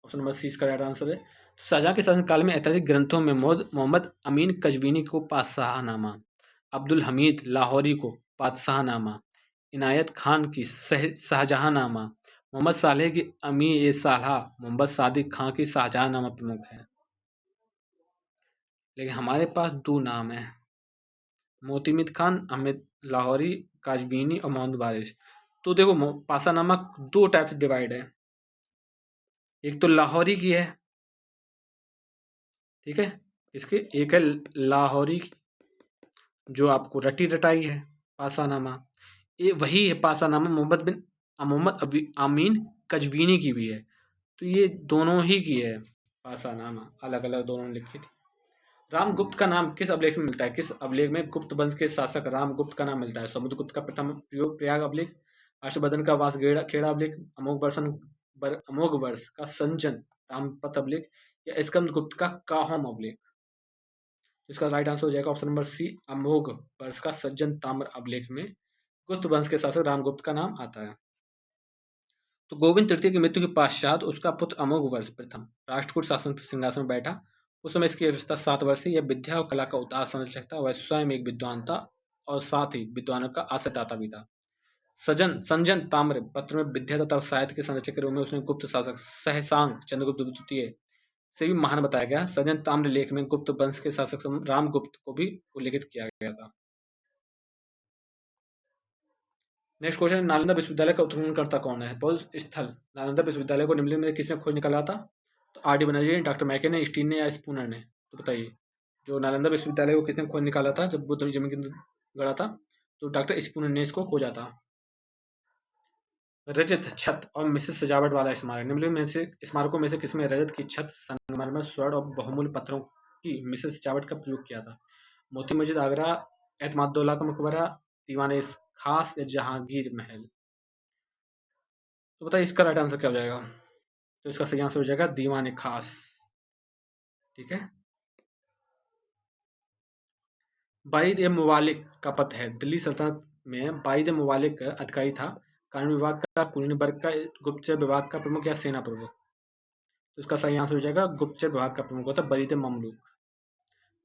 Speaker 1: option number C इसका राइट आंसर है। तो शाहजहां के शासनकाल में ऐतिहासिक ग्रंथों में मोहम्मद अमीन कजवीनी को पातशाहनामा, अब्दुल हमीद लाहौरी को पातशाहनामा, इनायत खान की शाहजहांनामा, मोहम्मद सालेह की अमीर ए सालहा, मोहम्मद सादिक खां की शाहजहांनामा प्रमुख है। लेकिन हमारे पास दो नाम है, मोतीमिद खान, अहमद लाहौरी, काजवीनी और मोहम्मद बारिश। तो देखो, पासानामा दो टाइप से डिवाइड है। एक तो लाहौरी की है, ठीक है, इसके एक है लाहौरी जो आपको रटी रटाई है पासानामा। ये वही है पासानामा मोहम्मद अमीन कजवीनी की भी है। तो ये दोनों ही की है पासानामा, अलग अलग दोनों ने लिखी थी। रामगुप्त का नाम किस अभिलेख में मिलता है? किस अभिलेख में गुप्त वंश के शासक रामगुप्त का नाम मिलता है? समुद्रगुप्त का प्रथम प्रयाग अभिलेख, हर्षवर्धन का खेड़ा अभिलेख, अमोघ वर्ष का संजन ताम्रपत्र अभिलेख या स्कंदगुप्त का काहोम अभिलेख? इसका राइट आंसर हो जाएगा ऑप्शन नंबर सी, अमोघ वर्ष का सज्जन ताम्र अभिलेख में गुप्त वंश के शासक रामगुप्त का नाम आता है। तो गोविंद तृतीय की मृत्यु के पश्चात उसका पुत्र अमोघ वर्ष प्रथम राष्ट्रकूट शासन सिंहासन पर बैठा। उस समय इसकी अवस्था 7 वर्षीय। यह विद्या और कला का उदार संरक्षक था। वह स्वयं एक विद्वान था और साथ ही विद्वानों का आश्रयदाता भी था। संजन ताम्र पत्र में विद्या तथा साहित्य के संरक्षक के रूप में उसने गुप्त शासक सहसांग चंद्रगुप्त द्वितीय से भी महान बताया गया। संजन ताम्र लेख में गुप्त वंश के शासक रामगुप्त को भी उल्लेखित किया गया था। नेक्स्ट क्वेश्चन, नालंदा विश्वविद्यालय का उत्खननकर्ता कौन है? खोज स्थल नालंदा विश्वविद्यालय को निम्नलिखित में किसने खोज निकाला था? तो आर.डी. बनर्जी, डॉक्टर मैके ने, स्टीन ने या स्पूनर ने? तो बताइए, जो नालंदा विश्वविद्यालय को किसने खोज निकाला था जब बुद्ध जमीन के अंदर गड़ा था? तो डॉक्टर स्पूनर ने इसको खोजा था। रजत छत और मिश्रित सजावट वाला स्मारक। निम्नलिखित में से स्मारकों में से किसमें रजत की छत, संगमरमर, स्वर्ण और बहुमूल्य पत्थरों की मिश्रित सजावट का प्रयोग किया था? मोती मस्जिद आगरा, एतमादुल्ला का मकबरा, दीवाने खास या जहांगीर महल? तो बताइए, इसका राइट आंसर क्या हो जाएगा? तो इसका सही आंसर हो जाएगा दीवाने खास। ठीक है, वालिद ए मुवालिक का पद है दिल्ली सल्तनत में। वालिद ए मुवालिक अधिकारी था कानून विभाग का, कुलीन वर्ग का, गुप्तचर विभाग का प्रमुख या सेना प्रमुख? तो इसका सही आंसर हो जाएगा गुप्तचर विभाग का प्रमुख होता बरीद ममलूक।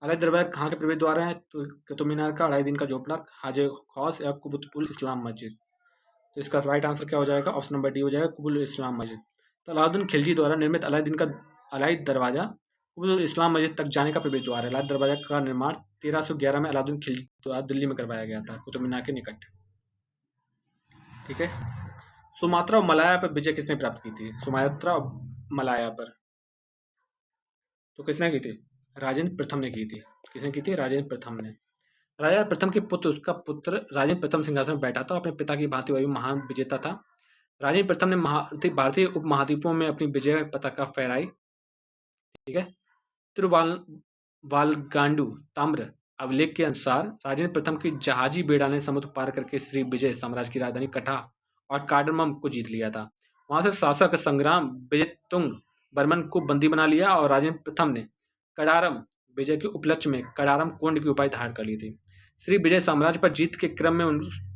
Speaker 1: अलाई दरबार कहाँ के प्रवेश द्वार है? तो कुतुब मीनार का, अलाउद्दीन का झोपड़ा, हाजे खौस या कुतुबुल इस्लाम मस्जिद? तो इसका राइट आंसर क्या हो जाएगा? ऑप्शन नंबर डी हो जाएगा कुतुबुल इस्लाम मस्जिद। तो अलाउद्दीन खिलजी द्वारा निर्मित अलाई दरवाजा कुतुबुल इस्लाम मस्जिद तक जाने का प्रवेश द्वार है। अलाई दरवाजा का निर्माण 1311 में अलाउद्दीन खिलजी द्वारा दिल्ली में करवाया गया था, कुतुब मीनार के निकट। ठीक है, सुमात्रा और मलाया पर विजय किसने प्राप्त की थी? सुमात्रा और मलाया पर तो किसने की थी? राजेंद्र प्रथम ने की थी। किसने की थी? राजेंद्र प्रथम ने। राजा प्रथम के पुत्र, उसका पुत्र राजेंद्र प्रथम सिंहासन में बैठा था, अपने पिता की भांति वह भी महान विजेता था। राजेंद्र प्रथम ने भारतीय उपमहाद्वीपों में अपनी विजय पताका फहराई। ठीक है। तिरुवाल वालगांडू ताम्र अभिलेख के अनुसार राजेंद्र प्रथम की जहाजी बेड़ा ने समुद्र पार करके श्री विजय साम्राज्य की राजधानी कठा और कार्डमम को जीत लिया था। वहां से शासक संग्राम विजयतुंग बर्मन को बंदी बना लिया और राजेंद्र प्रथम ने कड़ारम विजय के उपलक्ष्य में कड़ारम कोंड की उपाधि धारण कर ली थी। श्री विजय साम्राज्य पर जीत के क्रम में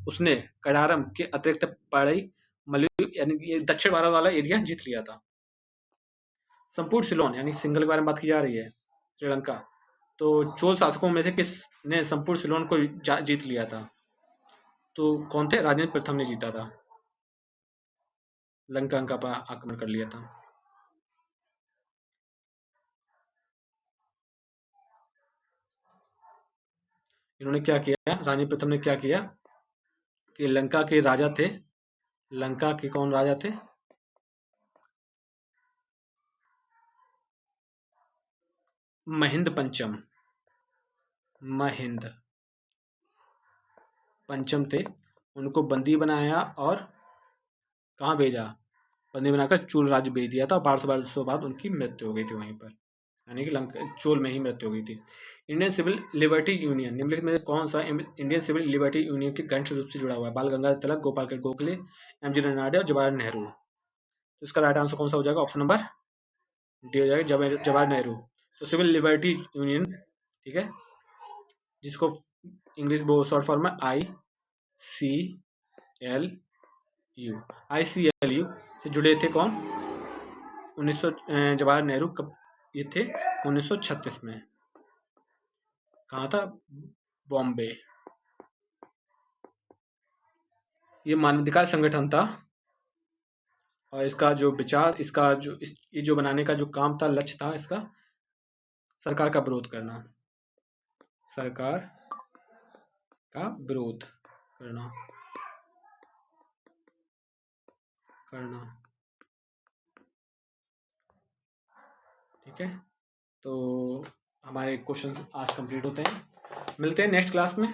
Speaker 1: उसने कड़ारम के अतिरिक्त पड़ई मलय यानी ये दक्षिण भारत वाला एरिया जीत लिया था। संपूर्ण सिलोन यानी सिंघल के बारे में बात की जा रही है, श्रीलंका। तो चोल शासकों में से किसने संपूर्ण सिलोन को जीत लिया था? तो कौन थे? राजेंद्र प्रथम ने जीता था, लंका पर आक्रमण कर लिया था। इन्होंने क्या किया? राजेंद्र प्रथम ने क्या किया कि लंका के राजा थे, लंका के कौन राजा थे? महिंद पंचम, महिंद पंचम थे। उनको बंदी बनाया और कहाँ भेजा? बंदी बनाकर चूल राज्य भेज दिया था और 1200 बाद उनकी मृत्यु हो गई थी वहीं पर, यानी कि लंका चोल में ही मृत्यु हो गई थी। इंडियन सिविल लिबर्टी यूनियन निम्नलिखित में कौन सा इंडियन सिविल लिबर्टी यूनियन के घनिष्ठ रूप से जुड़ा हुआ है? बाल गंगाधर तिलक, गोपाल कृष्ण गोखले, एम.जी. रनाडे और जवाहरलाल नेहरू। तो इसका राइट आंसर कौन सा हो जाएगा? ऑप्शन नंबर डी हो जाएगा, जवाहरलाल नेहरू। तो सिविल लिबर्टी यूनियन, ठीक है, जिसको इंग्लिश शॉर्ट फॉर्म में ICLU से जुड़े थे कौन? 1900 जवाहरलाल नेहरू कब ये थे? 1936 में। कहाँ था? बॉम्बे। ये मानवाधिकार संगठन था और इसका जो विचार, इसका जो ये जो बनाने का जो काम था, लक्ष्य था इसका सरकार का विरोध करना, सरकार का विरोध करना करना ठीक है। तो हमारे क्वेश्चंस आज कंप्लीट होते हैं। मिलते हैं नेक्स्ट क्लास में।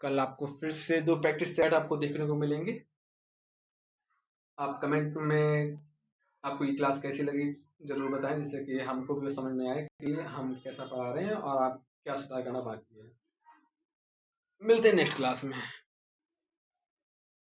Speaker 1: कल आपको फिर से 2 प्रैक्टिस सेट आपको देखने को मिलेंगे। आप कमेंट में आपको ये क्लास कैसी लगी जरूर बताएं, जिससे कि हमको भी समझ में आए कि हम कैसा पढ़ा रहे हैं और आप क्या सुधार करना बाकी है। मिलते हैं नेक्स्ट क्लास में।